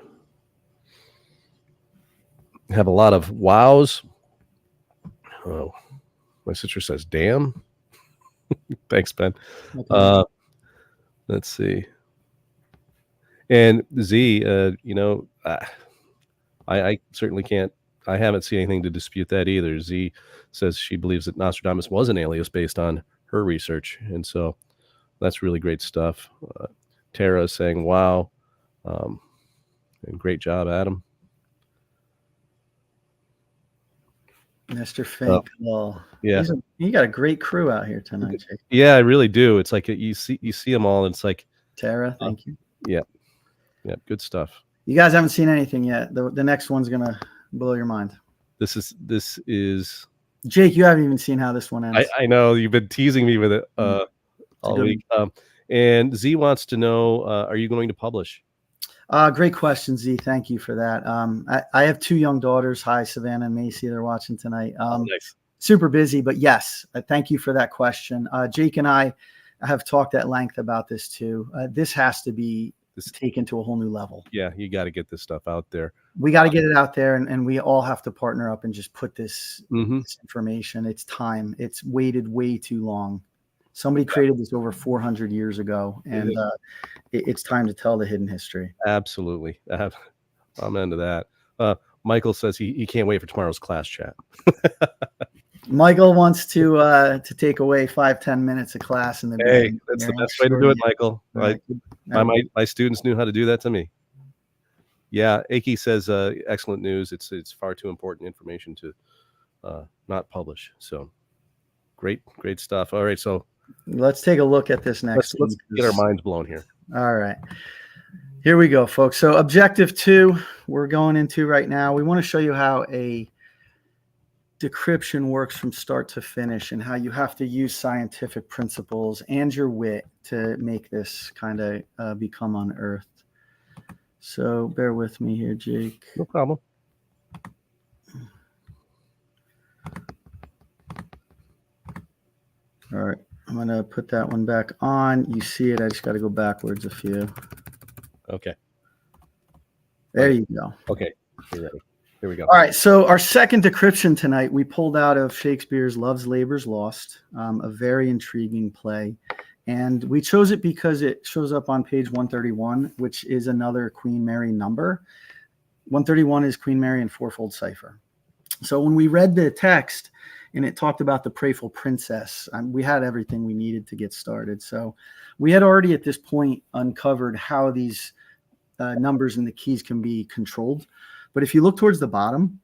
Have a lot of wows. Oh, my sister says, damn. Thanks, Ben. Okay. Let's see. And Z, I certainly can't. I haven't seen anything to dispute that either. Z says she believes that Nostradamus was an alias based on her research, and so that's really great stuff. Tara is saying, "Wow, and great job, Adam." Mr. Fink. Well, yeah, you got a great crew out here tonight, Jake. Yeah, I really do. It's like you see them all, and it's like Tara. Thank you. Yeah, good stuff. You guys haven't seen anything yet. The next one's gonna blow your mind. This is Jake. You haven't even seen how this one ends. I know you've been teasing me with it all week. And Z wants to know: are you going to publish? Great question, Z. Thank you for that. I have 2 young daughters. Hi, Savannah and Macy. They're watching tonight. Nice. Super busy, but yes, thank you for that question. Jake and I have talked at length about this too. This has to be taken to a whole new level. Yeah, you got to get this stuff out there. We got to get it out there, and we all have to partner up and just put this information. It's time. It's waited way too long. Somebody created this over 400 years ago, and it's time to tell the hidden history. Absolutely. I'm into that. Michael says he can't wait for tomorrow's class chat. Michael wants to take away 5-10 minutes of class in the beginning. That's the best way to do it, Michael. Right. My students knew how to do that to me. Yeah, Aki says excellent news. It's far too important information to not publish. So great stuff. All right, so let's take a look at this next. Let's get our minds blown here. All right. Here we go, folks. So objective 2, we're going into right now. We want to show you how a decryption works from start to finish, and how you have to use scientific principles and your wit to make this kind of become unearthed. So bear with me here, Jake. No problem. All right. I'm going to put that one back on. You see it. I just got to go backwards a few. Okay. There you go. Okay. You're ready. Here we go. All right. So our second decryption tonight, we pulled out of Shakespeare's Love's Labour's Lost, a very intriguing play. And we chose it because it shows up on page 131, which is another Queen Mary number. 131 is Queen Mary in fourfold cipher. So when we read the text and it talked about the prayerful princess, we had everything we needed to get started. So we had already at this point uncovered how these numbers and the keys can be controlled. But if you look towards the bottom,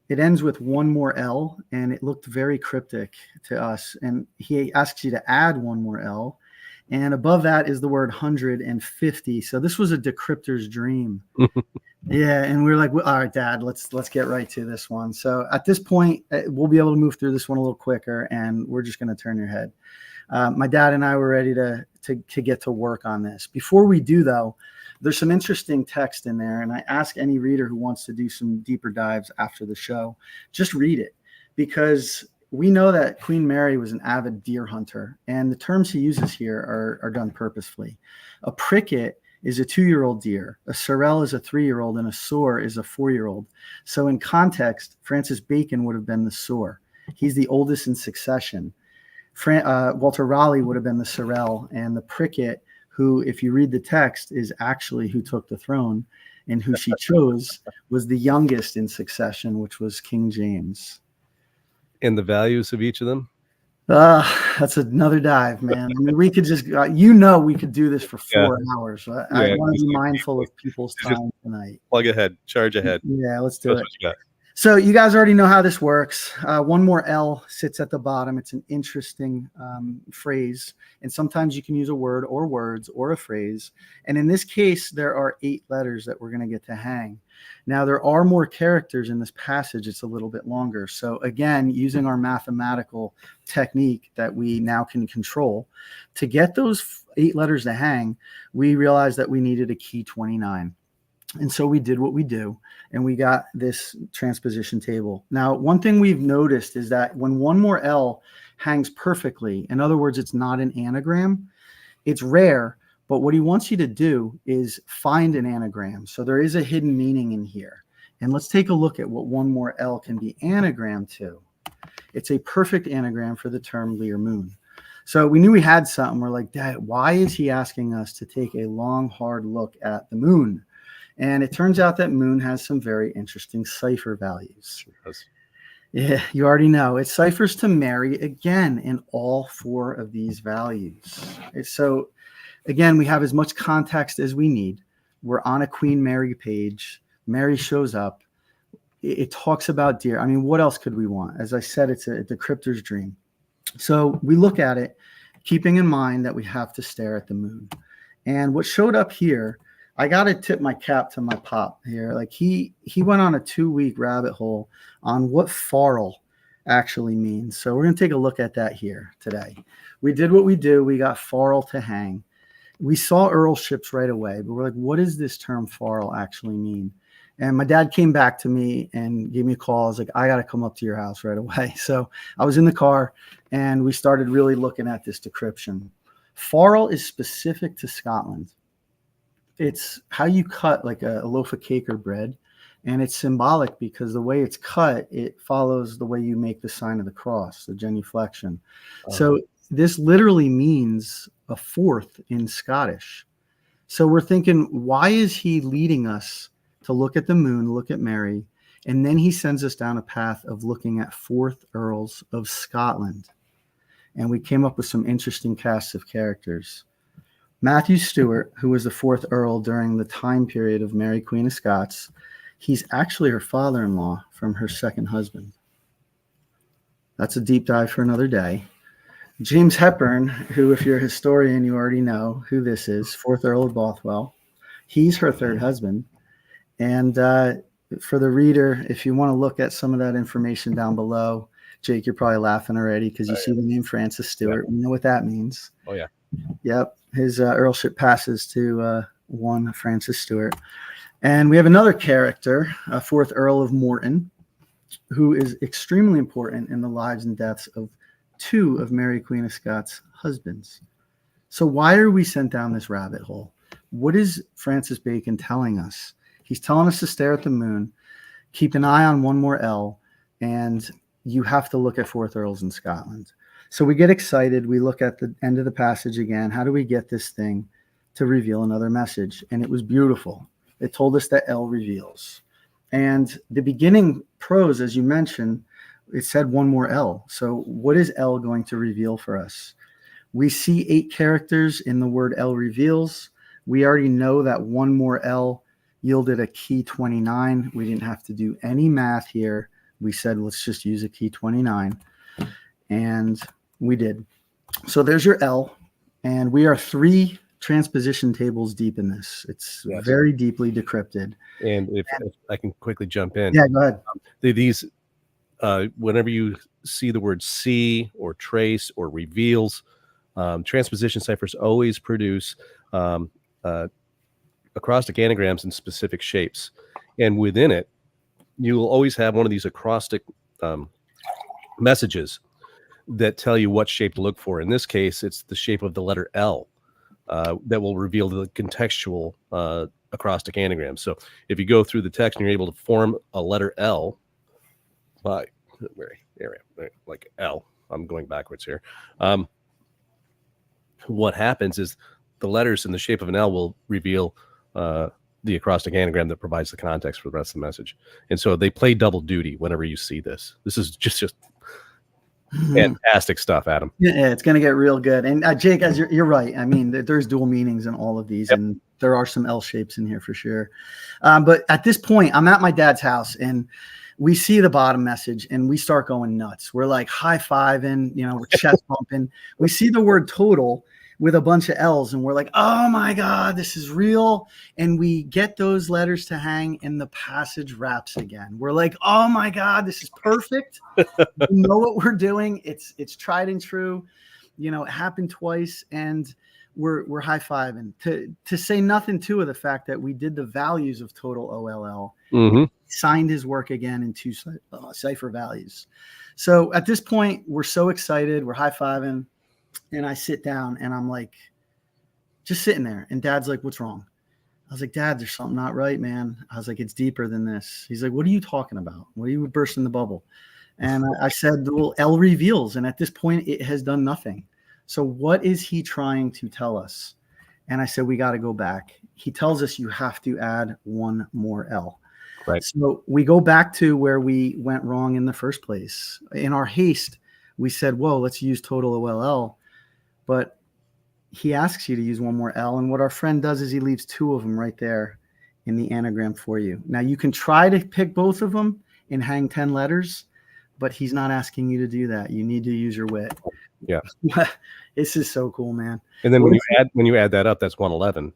it ends with one more L, and it looked very cryptic to us. And he asks you to add one more L. And above that is the word 150. So this was a decryptor's dream. Yeah. And we were like, all right, Dad, let's get right to this one. So at this point, we'll be able to move through this one a little quicker, and we're just going to turn your head. My dad and I were ready to get to work on this. Before we do, though, there's some interesting text in there, and I ask any reader who wants to do some deeper dives after the show, just read it, because we know that Queen Mary was an avid deer hunter, and the terms he uses here are done purposefully. A pricket is a 2-year-old deer, a sorrel is a 3-year-old, and a soar is a 4-year-old. So in context, Francis Bacon would have been the soar. He's the oldest in succession. Walter Raleigh would have been the sorrel, and the pricket, who, if you read the text, is actually who took the throne, and who she chose was the youngest in succession, which was King James. And the values of each of them? That's another dive, man. I mean, we could just, we could do this for 4 hours. I want to be mindful of people's time tonight. Plug ahead, charge ahead. Yeah, let's do it. So you guys already know how this works. One more L sits at the bottom. It's an interesting phrase. And sometimes you can use a word or words or a phrase. And in this case, there are 8 letters that we're going to get to hang. Now, there are more characters in this passage. It's a little bit longer. So again, using our mathematical technique that we now can control, to get those 8 letters to hang, we realized that we needed a key 29. And so we did what we do, and we got this transposition table. Now, one thing we've noticed is that when one more L hangs perfectly, in other words, it's not an anagram, it's rare, but what he wants you to do is find an anagram. So there is a hidden meaning in here. And let's take a look at what one more L can be anagrammed to. It's a perfect anagram for the term Lear Moon. So we knew we had something. We're like, Dad, why is he asking us to take a long, hard look at the moon? And it turns out that moon has some very interesting cipher values. Yeah, you already know. It ciphers to Mary again in all 4 of these values. So again, we have as much context as we need. We're on a Queen Mary page. Mary shows up. It talks about deer. I mean, what else could we want? As I said, it's a decryptor's dream. So we look at it, keeping in mind that we have to stare at the moon. And what showed up here, I got to tip my cap to my pop here. Like he went on a 2-week rabbit hole on what farl actually means. So we're going to take a look at that here today. We did what we do. We got farl to hang. We saw earlships right away, but we're like, what does this term farl actually mean? And my dad came back to me and gave me a call. I was like, I got to come up to your house right away. So I was in the car and we started really looking at this decryption. Farl is specific to Scotland. It's how you cut like a loaf of cake or bread. And it's symbolic because the way it's cut, it follows the way you make the sign of the cross, the genuflection. So this literally means a 4th in Scottish. So we're thinking, why is he leading us to look at the moon, look at Mary, and then he sends us down a path of looking at 4th Earls of Scotland? And we came up with some interesting casts of characters. Matthew Stewart, who was the 4th Earl during the time period of Mary, Queen of Scots, he's actually her father-in-law from her 2nd husband. That's a deep dive for another day. James Hepburn, who, if you're a historian, you already know who this is, 4th Earl of Bothwell. He's her 3rd husband. And for the reader, if you want to look at some of that information down below, Jake, you're probably laughing already because you see the name Francis Stewart. Yeah. You know what that means. Oh, yeah. Yep. His earlship passes to one Francis Stewart. And we have another character, a 4th Earl of Morton, who is extremely important in the lives and deaths of 2 of Mary, Queen of Scots' husbands. So why are we sent down this rabbit hole? What is Francis Bacon telling us? He's telling us to stare at the moon, keep an eye on one more L, and you have to look at 4th Earls in Scotland. So we get excited. We look at the end of the passage again. How do we get this thing to reveal another message? And it was beautiful. It told us that L reveals. And the beginning prose, as you mentioned, it said one more L. So what is L going to reveal for us? We see 8 characters in the word L reveals. We already know that one more L yielded a key 29. We didn't have to do any math here. We said, let's just use a key 29. And we did. So there's your L. And we are 3 transposition tables deep in this. It's very deeply decrypted. And if I can quickly jump in. Yeah, go ahead. These, whenever you see the word see or trace or reveals, transposition ciphers always produce acrostic anagrams in specific shapes. And within it, you will always have one of these acrostic messages that tell you what shape to look for. In this case, it's the shape of the letter L that will reveal the contextual acrostic anagram. So if you go through the text and you're able to form a letter L by like L, I'm going backwards here. What happens is the letters in the shape of an L will reveal the acrostic anagram that provides the context for the rest of the message. And so they play double duty whenever you see this. This is just fantastic stuff, Adam. Yeah, it's going to get real good. And Jake, as you're right. I mean, there's dual meanings in all of these, and there are some L shapes in here for sure. But at this point, I'm at my dad's house, and we see the bottom message, and we start going nuts. We're like high-fiving, we're chest bumping. We see the word total with a bunch of L's, and we're like, oh my God, this is real. And we get those letters to hang, and the passage wraps again. We're like, oh my God, this is perfect. We know what we're doing. It's tried and true. It happened twice, and we're high-fiving. To say nothing too of the fact that we did the values of total OLL. Mm-hmm. Signed his work again in 2 cipher values. So at this point, we're so excited. We're high-fiving. And I sit down, and I'm like, just sitting there. And Dad's like, what's wrong? I was like, Dad, there's something not right, man. I was like, it's deeper than this. He's like, what are you talking about? What are you bursting the bubble? And I said, well, L reveals. And at this point, it has done nothing. So what is he trying to tell us? And I said, we got to go back. He tells us you have to add one more L. Right. So we go back to where we went wrong in the first place. In our haste, we said, whoa, let's use total OLL. But he asks you to use one more L. And what our friend does is he leaves 2 of them right there in the anagram for you. Now, you can try to pick both of them and hang 10 letters, but he's not asking you to do that. You need to use your wit. Yeah. This is so cool, man. And then when you add that up, that's 111.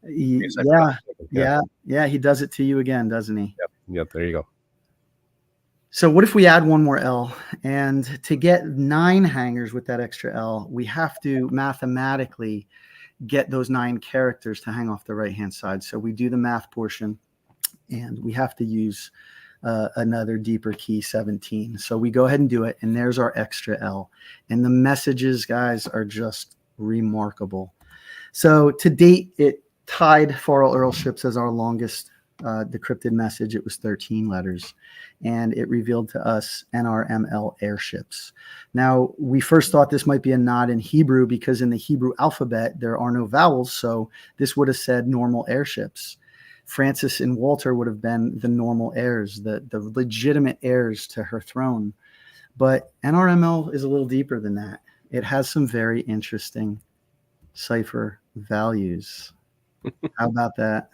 Yeah. He does it to you again, doesn't he? Yep. There you go. So what if we add one more L? And to get 9 hangers with that extra L, we have to mathematically get those 9 characters to hang off the right-hand side. So we do the math portion, and we have to use another deeper key, 17. So we go ahead and do it, and there's our extra L. And the messages, guys, are just remarkable. So to date, it tied Farrell Earlships as our longest decrypted message. It was 13 letters, and it revealed to us NRML airships. Now, we first thought this might be a nod in Hebrew because in the Hebrew alphabet, there are no vowels. So this would have said normal airships. Francis and Walter would have been the normal heirs, the legitimate heirs to her throne. But NRML is a little deeper than that. It has some very interesting cipher values. How about that?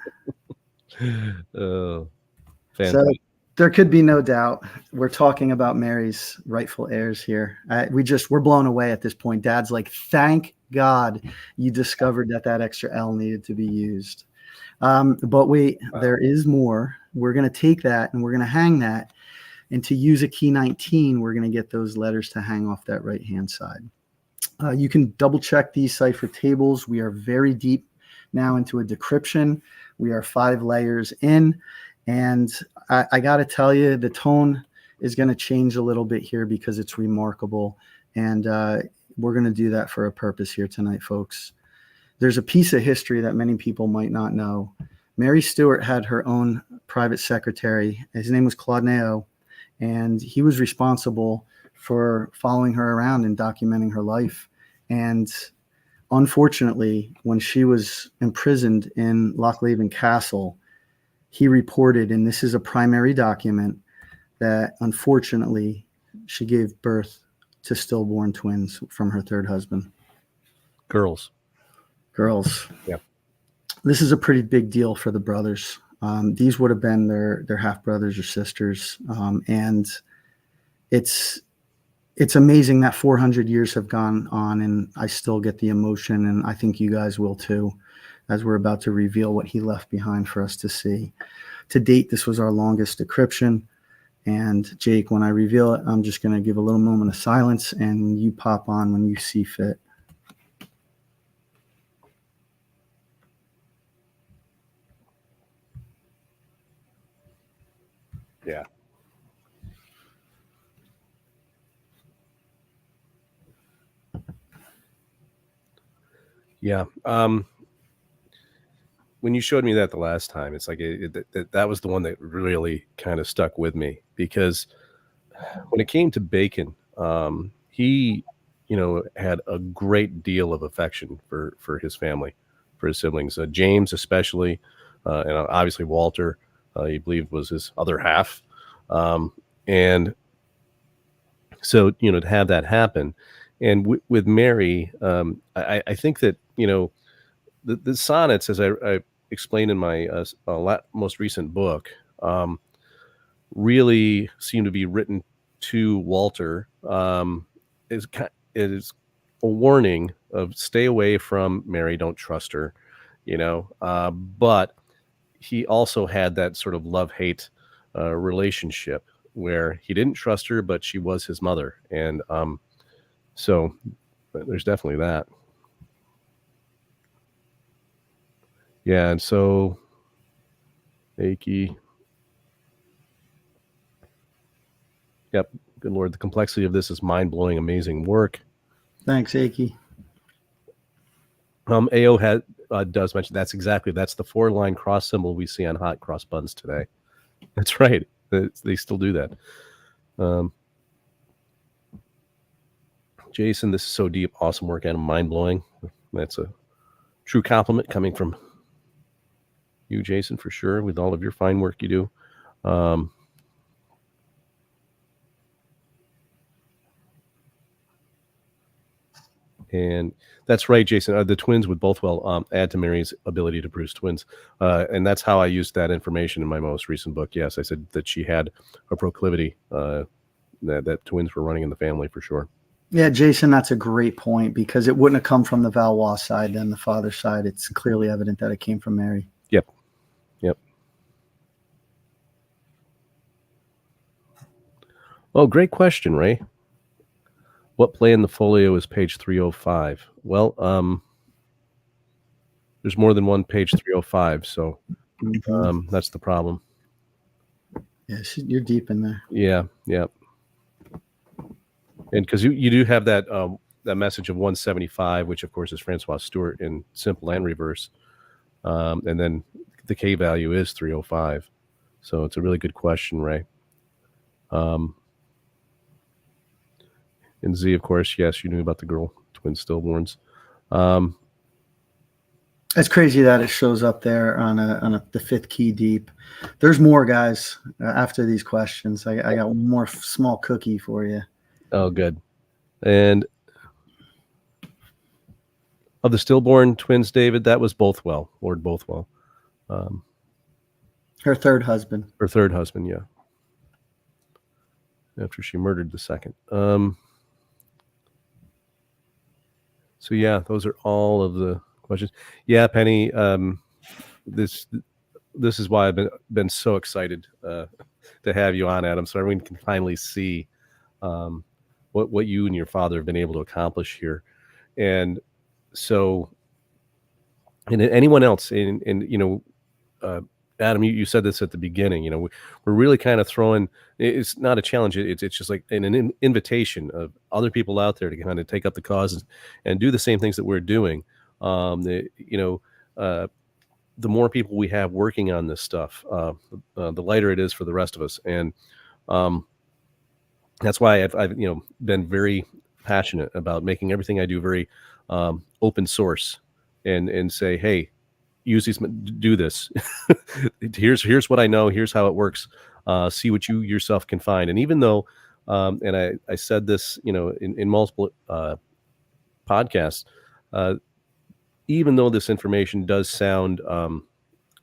Oh, so there could be no doubt we're talking about Mary's rightful heirs here. We're blown away at this point. Dad's like, thank God you discovered that extra L needed to be used. But wait, there is more. We're going to take that and we're going to hang that. And to use a key 19, we're going to get those letters to hang off that right-hand side. You can double check these cipher tables. We are very deep now into a decryption. We are 5 layers in, and I got to tell you, the tone is going to change a little bit here because it's remarkable, and we're going to do that for a purpose here tonight, folks. There's a piece of history that many people might not know. Mary Stuart had her own private secretary. His name was Claude Neo, and he was responsible for following her around and documenting her life. And unfortunately, when she was imprisoned in Lochleven Castle, he reported, and this is a primary document, that unfortunately she gave birth to stillborn twins from her third husband. Girls. Yeah. This is a pretty big deal for the brothers. These would have been their half brothers or sisters. And it's amazing that 400 years have gone on, and I still get the emotion, and I think you guys will too, as we're about to reveal what he left behind for us to see. To date, this was our longest decryption. And Jake, when I reveal it, I'm just going to give a little moment of silence, and you pop on when you see fit. Yeah. Yeah. When you showed me that the last time, it's like that was the one that really kind of stuck with me, because when it came to Bacon, he had a great deal of affection for his family, for his siblings. James especially, and obviously Walter, he believed was his other half. And so, to have that happen. And with Mary, I think that, the sonnets, as I explained in my most recent book, really seem to be written to Walter, is a warning of stay away from Mary, don't trust her, but he also had that sort of love-hate relationship where he didn't trust her, but she was his mother. And so there's definitely that. Yeah, and so Akey. Yep, good Lord, the complexity of this is mind-blowing, amazing work. Thanks, Akey. AO does mention that's the 4-line cross symbol we see on hot cross buns today. That's right. They still do that. Jason, this is so deep, awesome work, and mind-blowing. That's a true compliment coming from you, Jason, for sure, with all of your fine work you do. And that's right, Jason. The twins would both add to Mary's ability to produce twins. And that's how I used that information in my most recent book. Yes, I said that she had a proclivity, that twins were running in the family for sure. Yeah, Jason, that's a great point, because it wouldn't have come from the Valois side, then the father's side. It's clearly evident that it came from Mary. Yep. Oh, great question, Ray. What play in the folio is page 305? Well, there's more than one page 305, so that's the problem. Yeah, you're deep in there. Yeah. And because you do have that message of 175, which of course is Francois Stewart in simple and reverse, and then the K value is 305. So it's a really good question, Ray. And Z, of course, yes, you knew about the girl twin stillborns. It's crazy that it shows up there on the 5th key deep. There's more, guys. After these questions, I got one more small cookie for you. Oh, good. And of the stillborn twins, David, that was Bothwell, Lord Bothwell. Her third husband. Her third husband, yeah. After she murdered the second. So yeah, those are all of the questions. Yeah, Penny. This is why I've been so excited to have you on, Adam, so everyone can finally see what you and your father have been able to accomplish here. And so, and anyone else, Adam, you said this at the beginning. We're really kind of throwing. It's not a challenge. It's just like an invitation of other people out there to kind of take up the cause and do the same things that we're doing. The more people we have working on this stuff, the lighter it is for the rest of us. And that's why I've been very passionate about making everything I do very open source and say, hey, use these, do this. here's what I know. Here's how it works. See what you yourself can find. And even though, and I said this, in multiple podcasts, even though this information does sound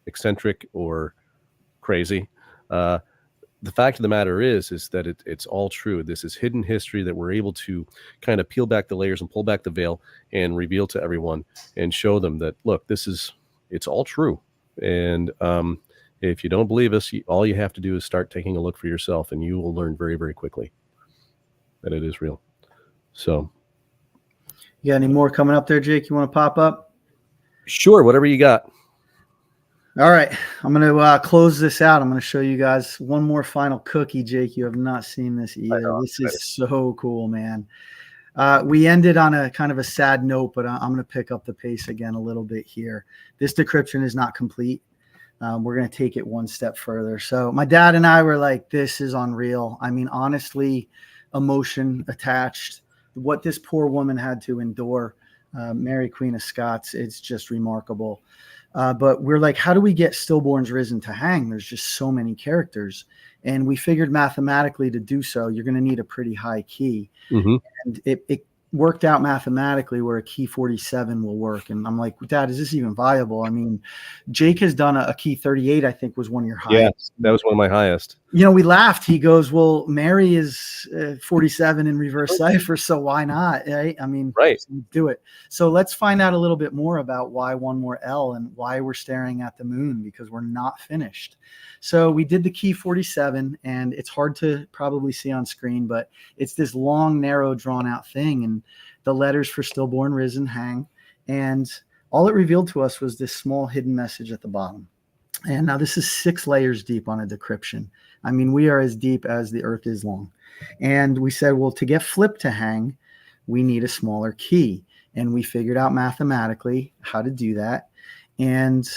eccentric or crazy, the fact of the matter is that it's all true. This is hidden history that we're able to kind of peel back the layers and pull back the veil and reveal to everyone and show them that, look, it's all true. And if you don't believe us, all you have to do is start taking a look for yourself, and you will learn very, very quickly that it is real. So, you got any more coming up there, Jake? You want to pop up? Sure, whatever you got. All right, I'm going to close this out. I'm going to show you guys one more final cookie, Jake. You have not seen this either. This is so cool, man. We ended on a kind of a sad note, but I'm going to pick up the pace again a little bit here. This decryption is not complete. We're going to take it one step further. So my dad and I were like, this is unreal. I mean, honestly, emotion attached. what this poor woman had to endure, Mary Queen of Scots, it's just remarkable. But we're like, how do we get Stillborn's Risen to hang? There's just so many characters. And we figured mathematically to do so, you're going to need a pretty high key. Mm-hmm. And it worked out mathematically where a key 47 will work. And I'm like, Dad, is this even viable? I mean, Jake has done a key 38, I think was one of your highest. Yeah, that was one of my highest. You know, we laughed. He goes, well, Mary is 47 in reverse cipher, so why not? Right? I mean, right. Do it. So let's find out a little bit more about why one more L and why we're staring at the moon, because we're not finished. So we did the key 47, and it's hard to probably see on screen, but it's this long, narrow, drawn out thing. And the letters for Stillborn Risen hang. And all it revealed to us was this small hidden message at the bottom. And now this is 6 layers deep on a decryption. I mean, we are as deep as the earth is long. And we said, well, to get flip to hang, we need a smaller key. And we figured out mathematically how to do that. And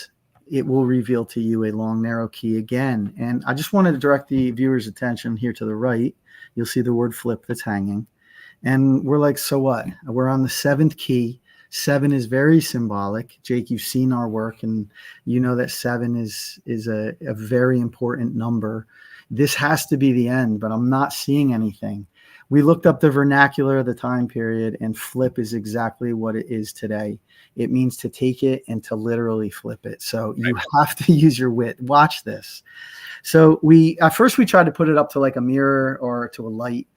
it will reveal to you a long, narrow key again. And I just wanted to direct the viewer's attention here to the right. You'll see the word flip that's hanging. And we're like, so what? We're on the 7th key. 7 is very symbolic. Jake, you've seen our work, and you know that 7 is a very important number. This has to be the end, but I'm not seeing anything. We looked up the vernacular of the time period, and flip is exactly what it is today. It means to take it and to literally flip it. So you have to use your wit. Watch this. So at first we tried to put it up to like a mirror or to a light,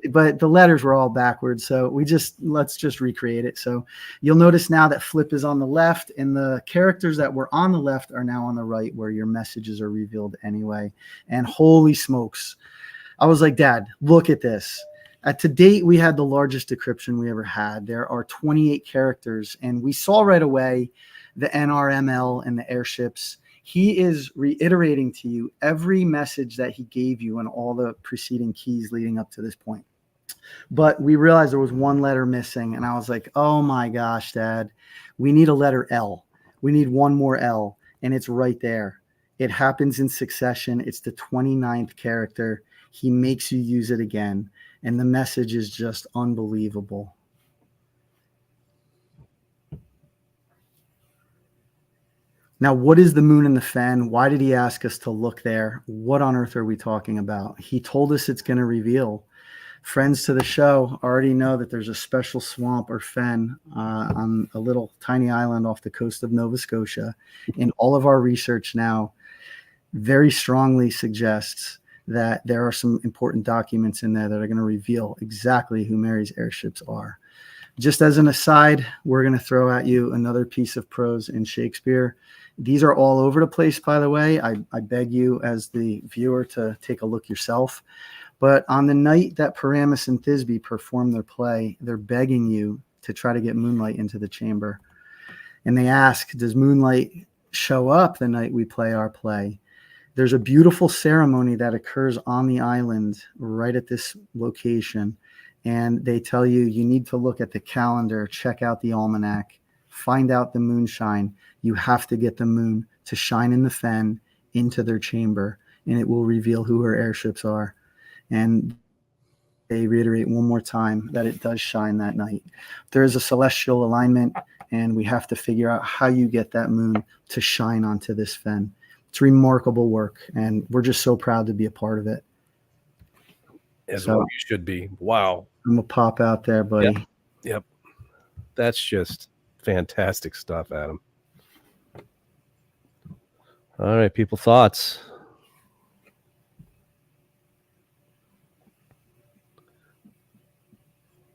but the letters were all backwards. So let's just recreate it. So you'll notice now that flip is on the left, and the characters that were on the left are now on the right, where your messages are revealed anyway. And holy smokes, I was like, Dad, look at this. To date, we had the largest decryption we ever had. There are 28 characters, and we saw right away the NRML and the airships. He is reiterating to you every message that he gave you and all the preceding keys leading up to this point. But we realized there was one letter missing, and I was like, oh my gosh, Dad, we need a letter L. We need one more L, and it's right there. It happens in succession. It's the 29th character. He makes you use it again, and the message is just unbelievable. Now, what is the moon and the fen? Why did he ask us to look there? What on earth are we talking about? He told us it's going to reveal. Friends to the show already know that there's a special swamp or fen on a little tiny island off the coast of Nova Scotia. And all of our research now very strongly suggests that there are some important documents in there that are going to reveal exactly who Mary's airships are. Just as an aside, we're going to throw at you another piece of prose in Shakespeare. These are all over the place, by the way. I beg you as the viewer to take a look yourself. But on the night that Paramus and Thisbe perform their play, they're begging you to try to get Moonlight into the chamber. And they ask, does Moonlight show up the night we play our play? There's a beautiful ceremony that occurs on the island right at this location. And they tell you, you need to look at the calendar, check out the almanac, find out the moonshine. You have to get the moon to shine in the fen into their chamber, and it will reveal who her airships are. And they reiterate one more time that it does shine that night. There is a celestial alignment, and we have to figure out how you get that moon to shine onto this fen. It's remarkable work, and we're just so proud to be a part of it. As well, you should be. Wow. I'm going to pop out there, buddy. Yep. That's just fantastic stuff, Adam. All right, people, thoughts?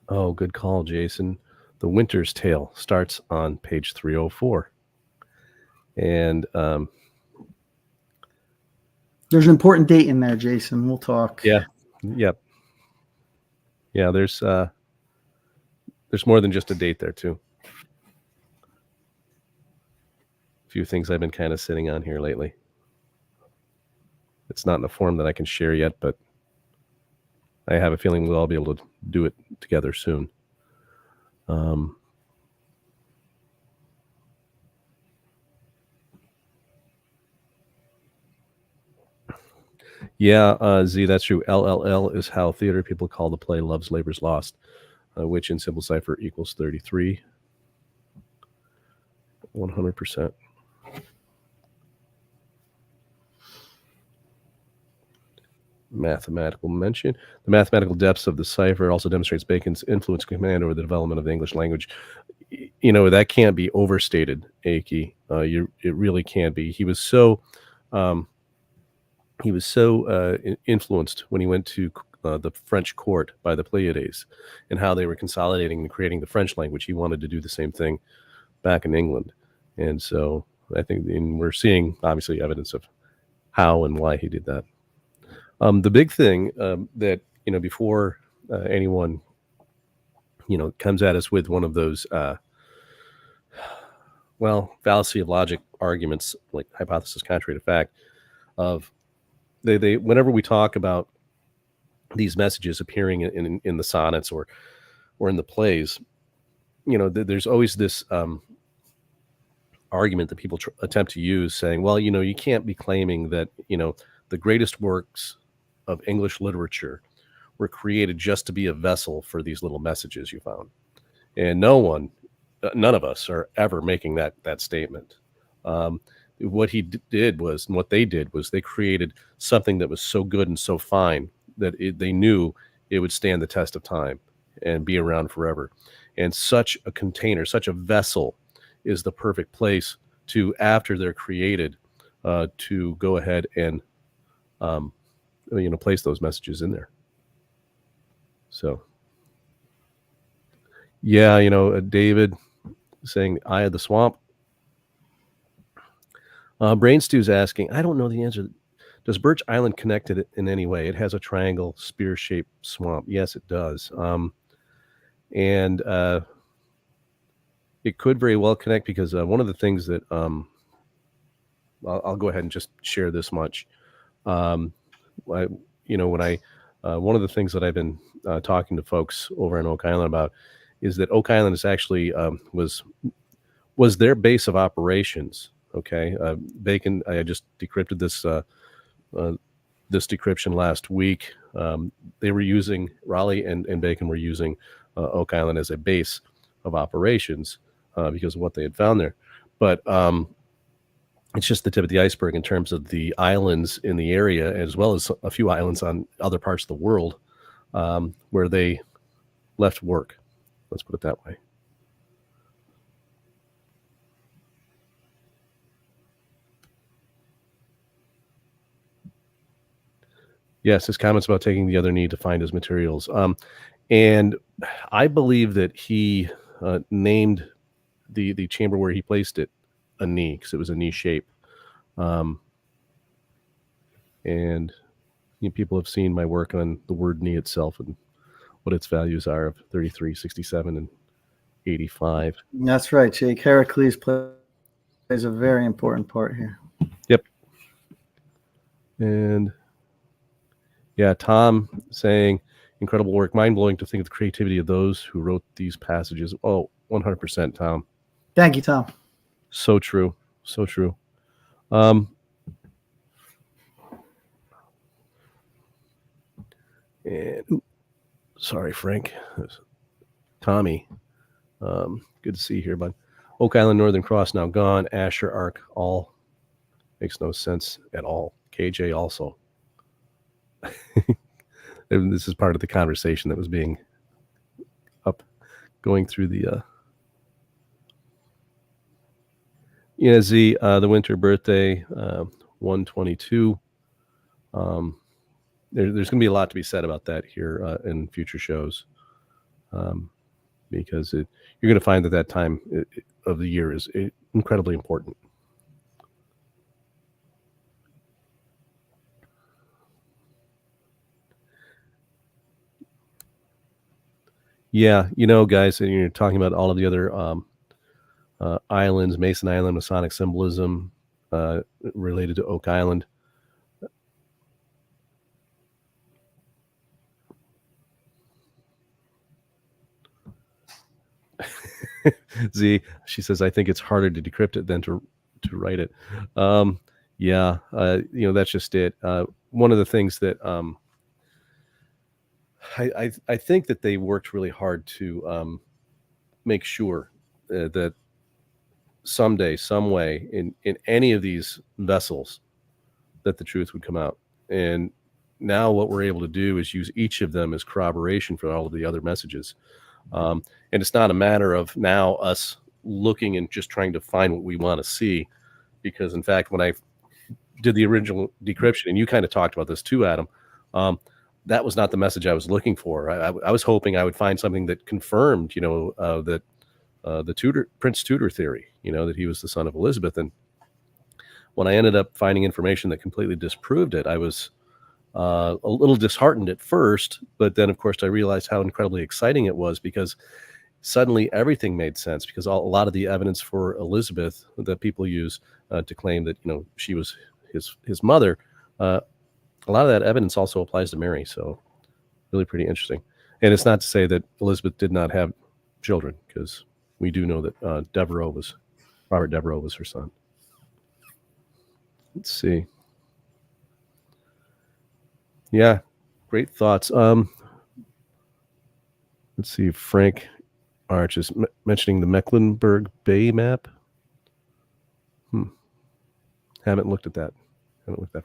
Oh, good call, Jason. The Winter's Tale starts on page 304. And there's an important date in there, Jason. We'll talk. Yeah. Yep. Yeah, there's more than just a date there, too. A few things I've been kind of sitting on here lately. It's not in a form that I can share yet, but I have a feeling we'll all be able to do it together soon. Yeah, Z, that's true. LLL is how theater people call the play Love's Labor's Lost. which in simple cipher equals 33. 100%. Mathematical mention. The mathematical depths of the cipher also demonstrates Bacon's influence and command over the development of the English language. That can't be overstated, Aki. It really can't be. He was so influenced when he went to the French court by the Pleiades and how they were consolidating and creating the French language. He wanted to do the same thing back in England. And so I think we're seeing, obviously, evidence of how and why he did that. The big thing that, before anyone, comes at us with one of those, fallacy of logic arguments, like hypothesis contrary to fact, of they whenever we talk about these messages appearing in the sonnets or in the plays, there's always this argument that people attempt to use, saying, well, you can't be claiming that, the greatest works of English literature were created just to be a vessel for these little messages you found. And none of us are ever making that statement. What they did was they created something that was so good and so fine that they knew it would stand the test of time and be around forever. And such a container, such a vessel, is the perfect place to, after they're created, to go ahead and place those messages in there. So, yeah, David saying Eye of the Swamp. Brain Stew's asking, I don't know the answer. Does Birch Island connect it in any way? It has a triangle spear-shaped swamp. Yes, it does. And it could very well connect, because one of the things that I'll go ahead and just share this much. One of the things that I've been talking to folks over on Oak Island about is that Oak Island is actually was their base of operations. Okay, Bacon. I just decrypted this decryption last week. They were using Raleigh and Bacon were using Oak Island as a base of operations because of what they had found there. But it's just the tip of the iceberg in terms of the islands in the area, as well as a few islands on other parts of the world where they left work. Let's put it that way. Yes, his comments about taking the other knee to find his materials. And I believe that he named the chamber where he placed it a knee, because it was a knee shape. And people have seen my work on the word knee itself and what its values are of 33, 67, and 85. That's right, Jake. Heracles plays a very important part here. Yep. And yeah, Tom saying, incredible work, mind-blowing to think of the creativity of those who wrote these passages. Oh, 100%, Tom. Thank you, Tom. So true. So true. Sorry, Frank. Tommy. Good to see you here, bud. Oak Island, Northern Cross now gone. Asher Arc, all makes no sense at all. KJ also. This is part of the conversation that was being going through the Z, the winter birthday, 122. There's going to be a lot to be said about that here in future shows, because you're going to find that time of the year is incredibly important. Yeah, guys, and you're talking about all of the other islands, Mason Island, Masonic symbolism related to Oak Island. Z, she says, I think it's harder to decrypt it than to write it. Yeah, that's just it. One of the things that I think that they worked really hard to make sure that someday, some way, in any of these vessels, that the truth would come out. And now what we're able to do is use each of them as corroboration for all of the other messages. And it's not a matter of now us looking and just trying to find what we want to see, because in fact, when I did the original decryption, and you kind of talked about this too, Adam, that was not the message I was looking for. I was hoping I would find something that confirmed, that the Prince Tudor theory, that he was the son of Elizabeth. And when I ended up finding information that completely disproved it, I was a little disheartened at first, but then of course I realized how incredibly exciting it was, because suddenly everything made sense, because a lot of the evidence for Elizabeth that people use to claim that she was his mother, a lot of that evidence also applies to Mary. So really pretty interesting. And it's not to say that Elizabeth did not have children, because we do know that Robert Devereux was her son. Let's see. Yeah, great thoughts. Let's see. Frank Arch is mentioning the Mecklenburg Bay map. Haven't looked at that.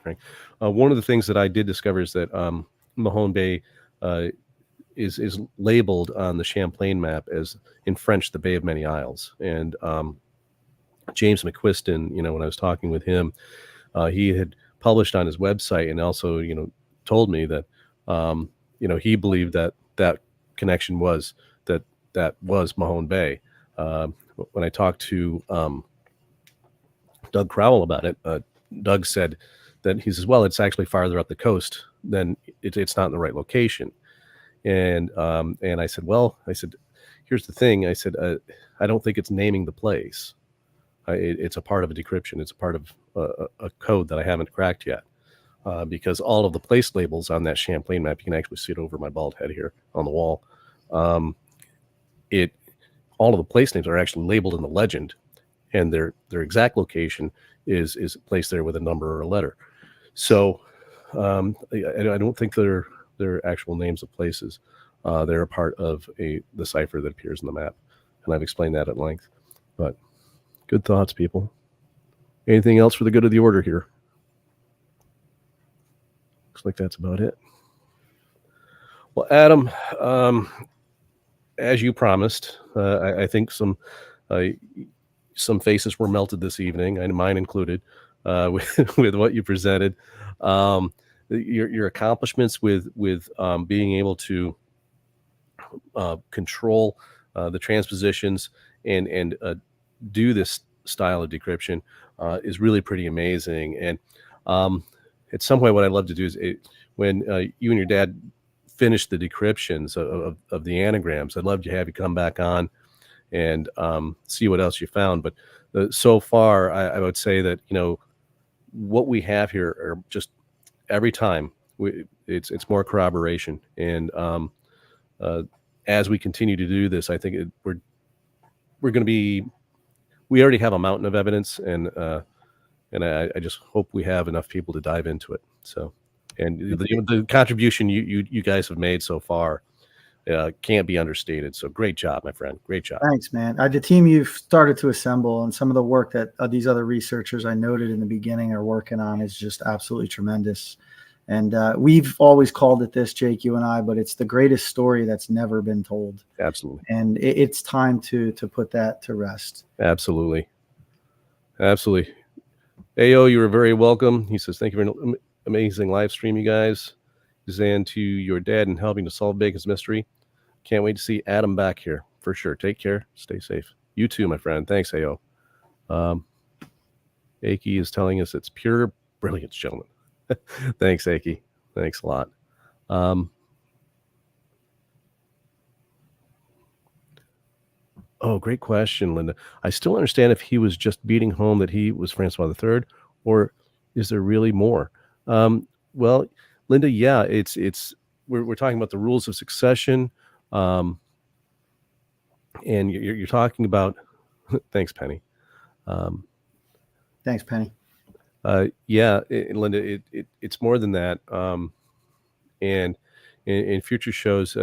Frank. One of the things that I did discover is that Mahone Bay is labeled on the Champlain map as, in French, the Bay of Many Isles. And James McQuiston, when I was talking with him, he had published on his website, and also, told me that, he believed that connection was that was Mahone Bay. When I talked to Doug Crowell about it, Doug said that he says, well, it's actually farther up the coast than it's not in the right location. And I said, here's the thing. I said, I don't think it's naming the place. It's a part of a decryption. It's a part of a code that I haven't cracked yet. Because all of the place labels on that Champlain map, you can actually see it over my bald head here on the wall. All of the place names are actually labeled in the legend, and their exact location is placed there with a number or a letter. So I don't think they're actual names of places. They're a part of the cipher that appears in the map, and I've explained that at length. But good thoughts, people. Anything else for the good of the order here? Looks like that's about it. Well, Adam, as you promised, I think some faces were melted this evening, and mine included, with what you presented. Your accomplishments with being able to control the transpositions and do this style of decryption is really pretty amazing. And at some point, what I'd love to do is when you and your dad finish the decryptions of the anagrams, I'd love to have you come back on and see what else you found. But so far, I would say that what we have here are just every time it's more corroboration. And as we continue to do this, I think we're going to be. We already have a mountain of evidence, and I just hope we have enough people to dive into it. So, and the contribution you guys have made so far can't be understated. So great job, my friend. Great job. Thanks, man. The team you've started to assemble and some of the work that these other researchers I noted in the beginning are working on is just absolutely tremendous. And we've always called it this, Jake, you and I, but it's the greatest story that's never been told. Absolutely. And it's time to put that to rest. Absolutely. Absolutely. Ayo, you were very welcome. He says, thank you for an amazing live stream, you guys. Suzanne, to your dad and helping to solve Bacon's mystery. Can't wait to see Adam back here for sure. Take care. Stay safe. You too, my friend. Thanks, Ayo. Aki is telling us it's pure brilliance, gentlemen. Thanks, Aki. Thanks a lot. Oh, great question, Linda. I still understand if he was just beating home that he was Francois III, or is there really more? Well, Linda, yeah, we're talking about the rules of succession, and you're talking about. Thanks, Penny. Thanks, Penny. Yeah, Linda, it's more than that. And in future shows,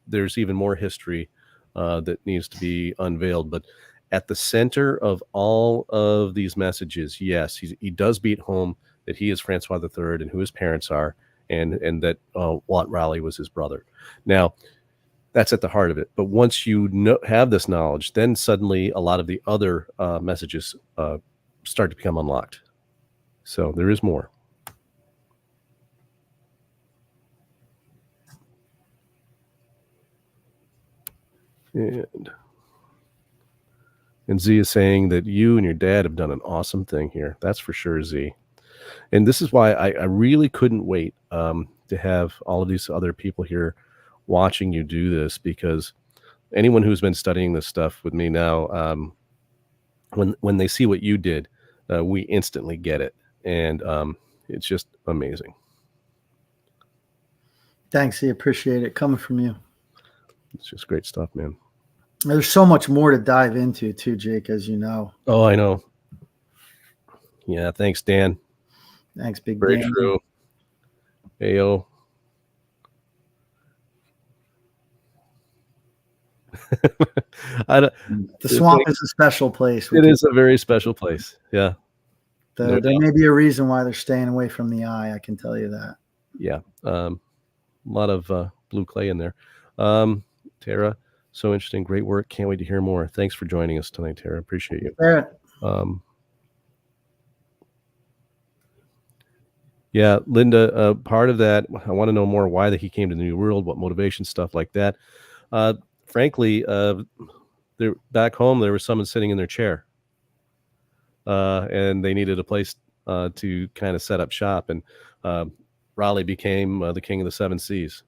there's even more history that needs to be unveiled. But at the center of all of these messages, yes, he does beat home that he is Francois III and who his parents are, and that Wat Raleigh was his brother. Now, that's at the heart of it. But once you have this knowledge, then suddenly a lot of the other messages start to become unlocked. So there is more. And Z is saying that you and your dad have done an awesome thing here. That's for sure, Z. And this is why I really couldn't wait to have all of these other people here watching you do this, because anyone who's been studying this stuff with me now, when they see what you did, we instantly get it. And it's just amazing. Thanks. I appreciate it coming from you. It's just great stuff, man. There's so much more to dive into too, Jake, as you know. Oh, I know. Yeah. Thanks, Dan. Thanks, Big Very Dan. true. Ayo. The swamp is a special place. It is a very special place. Yeah. There may be a reason why they're staying away from the eye. I can tell you that. Yeah. A lot of blue clay in there. Tara, so interesting. Great work. Can't wait to hear more. Thanks for joining us tonight, Tara. Appreciate you. Yeah, Linda, part of that, I want to know more why he came to the New World, what motivation, stuff like that. Frankly, back home, there was someone sitting in their chair, and they needed a place to kind of set up shop. And Raleigh became the king of the seven seas,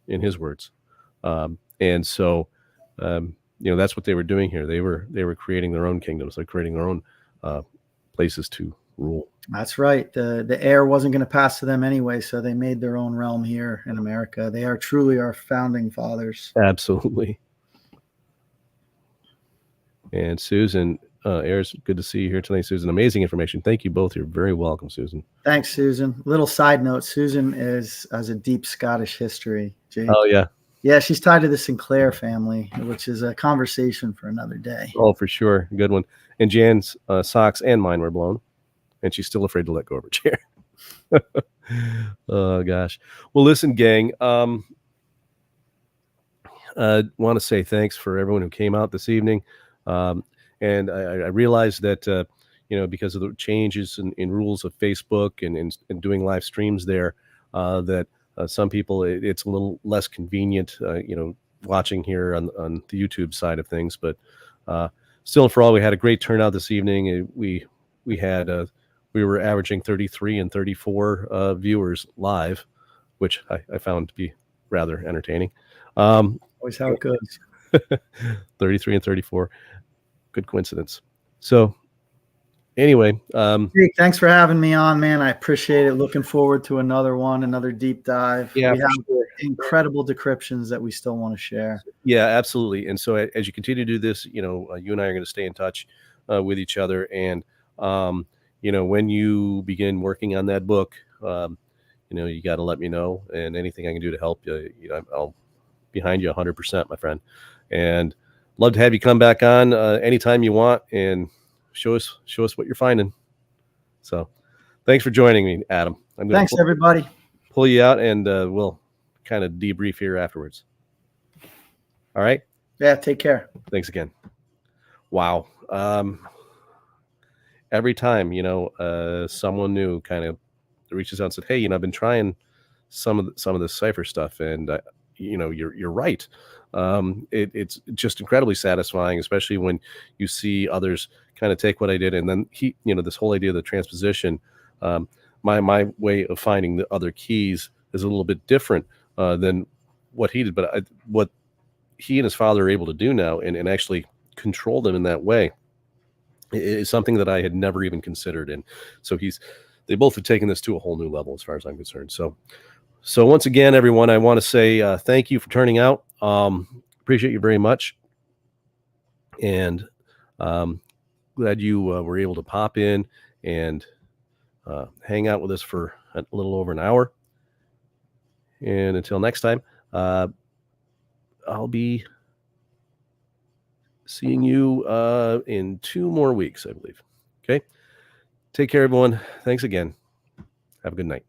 in his words. And so, that's what they were doing here. They were creating their own kingdoms. They're creating their own places to rule. That's right. The air wasn't going to pass to them anyway, so they made their own realm here in America. They are truly our founding fathers. Absolutely. And Susan Ayers, good to see you here tonight, Susan. Amazing information. Thank you both. You're very welcome, Susan. Thanks, Susan. Little side note, Susan has a deep Scottish history. Jake. Oh, yeah. Yeah, she's tied to the Sinclair family, which is a conversation for another day. Oh, for sure. Good one. And Jan's socks and mine were blown, and she's still afraid to let go of her chair. Oh, gosh. Well, listen, gang, want to say thanks for everyone who came out this evening. And I realized that, because of the changes in rules of Facebook and doing live streams there, that some people, it's a little less convenient, watching here on the YouTube side of things. But still, for all, we had a great turnout this evening. We were averaging 33 and 34 viewers live, which I found to be rather entertaining. Always how it goes. 33 and 34. Good coincidence. So anyway, Jake, thanks for having me on, man. I appreciate it. Looking forward to another deep dive. Yeah, we have incredible decryptions that we still want to share. Yeah, absolutely. And so as you continue to do this, you and I are going to stay in touch with each other. And when you begin working on that book, you got to let me know, and anything I can do to help you, I'll behind you 100%, my friend. And love to have you come back on anytime you want and show us what you're finding. So thanks for joining me, Adam. Thanks, everybody. Pull you out, and we'll kind of debrief here afterwards. All right? Yeah, take care. Thanks again. Wow. Every time, someone new kind of reaches out and said, hey, I've been trying some of the cipher stuff, and you're right. It's just incredibly satisfying, especially when you see others kind of take what I did, and then this whole idea of the transposition. My way of finding the other keys is a little bit different than what he did, but what he and his father are able to do now and actually control them in that way is something that I had never even considered. And so they both have taken this to a whole new level as far as I'm concerned. So once again, everyone, I want to say thank you for turning out. Appreciate you very much. And glad you were able to pop in and hang out with us for a little over an hour. And until next time, I'll be seeing you in 2 more weeks, I believe. Okay. Take care, everyone. Thanks again. Have a good night.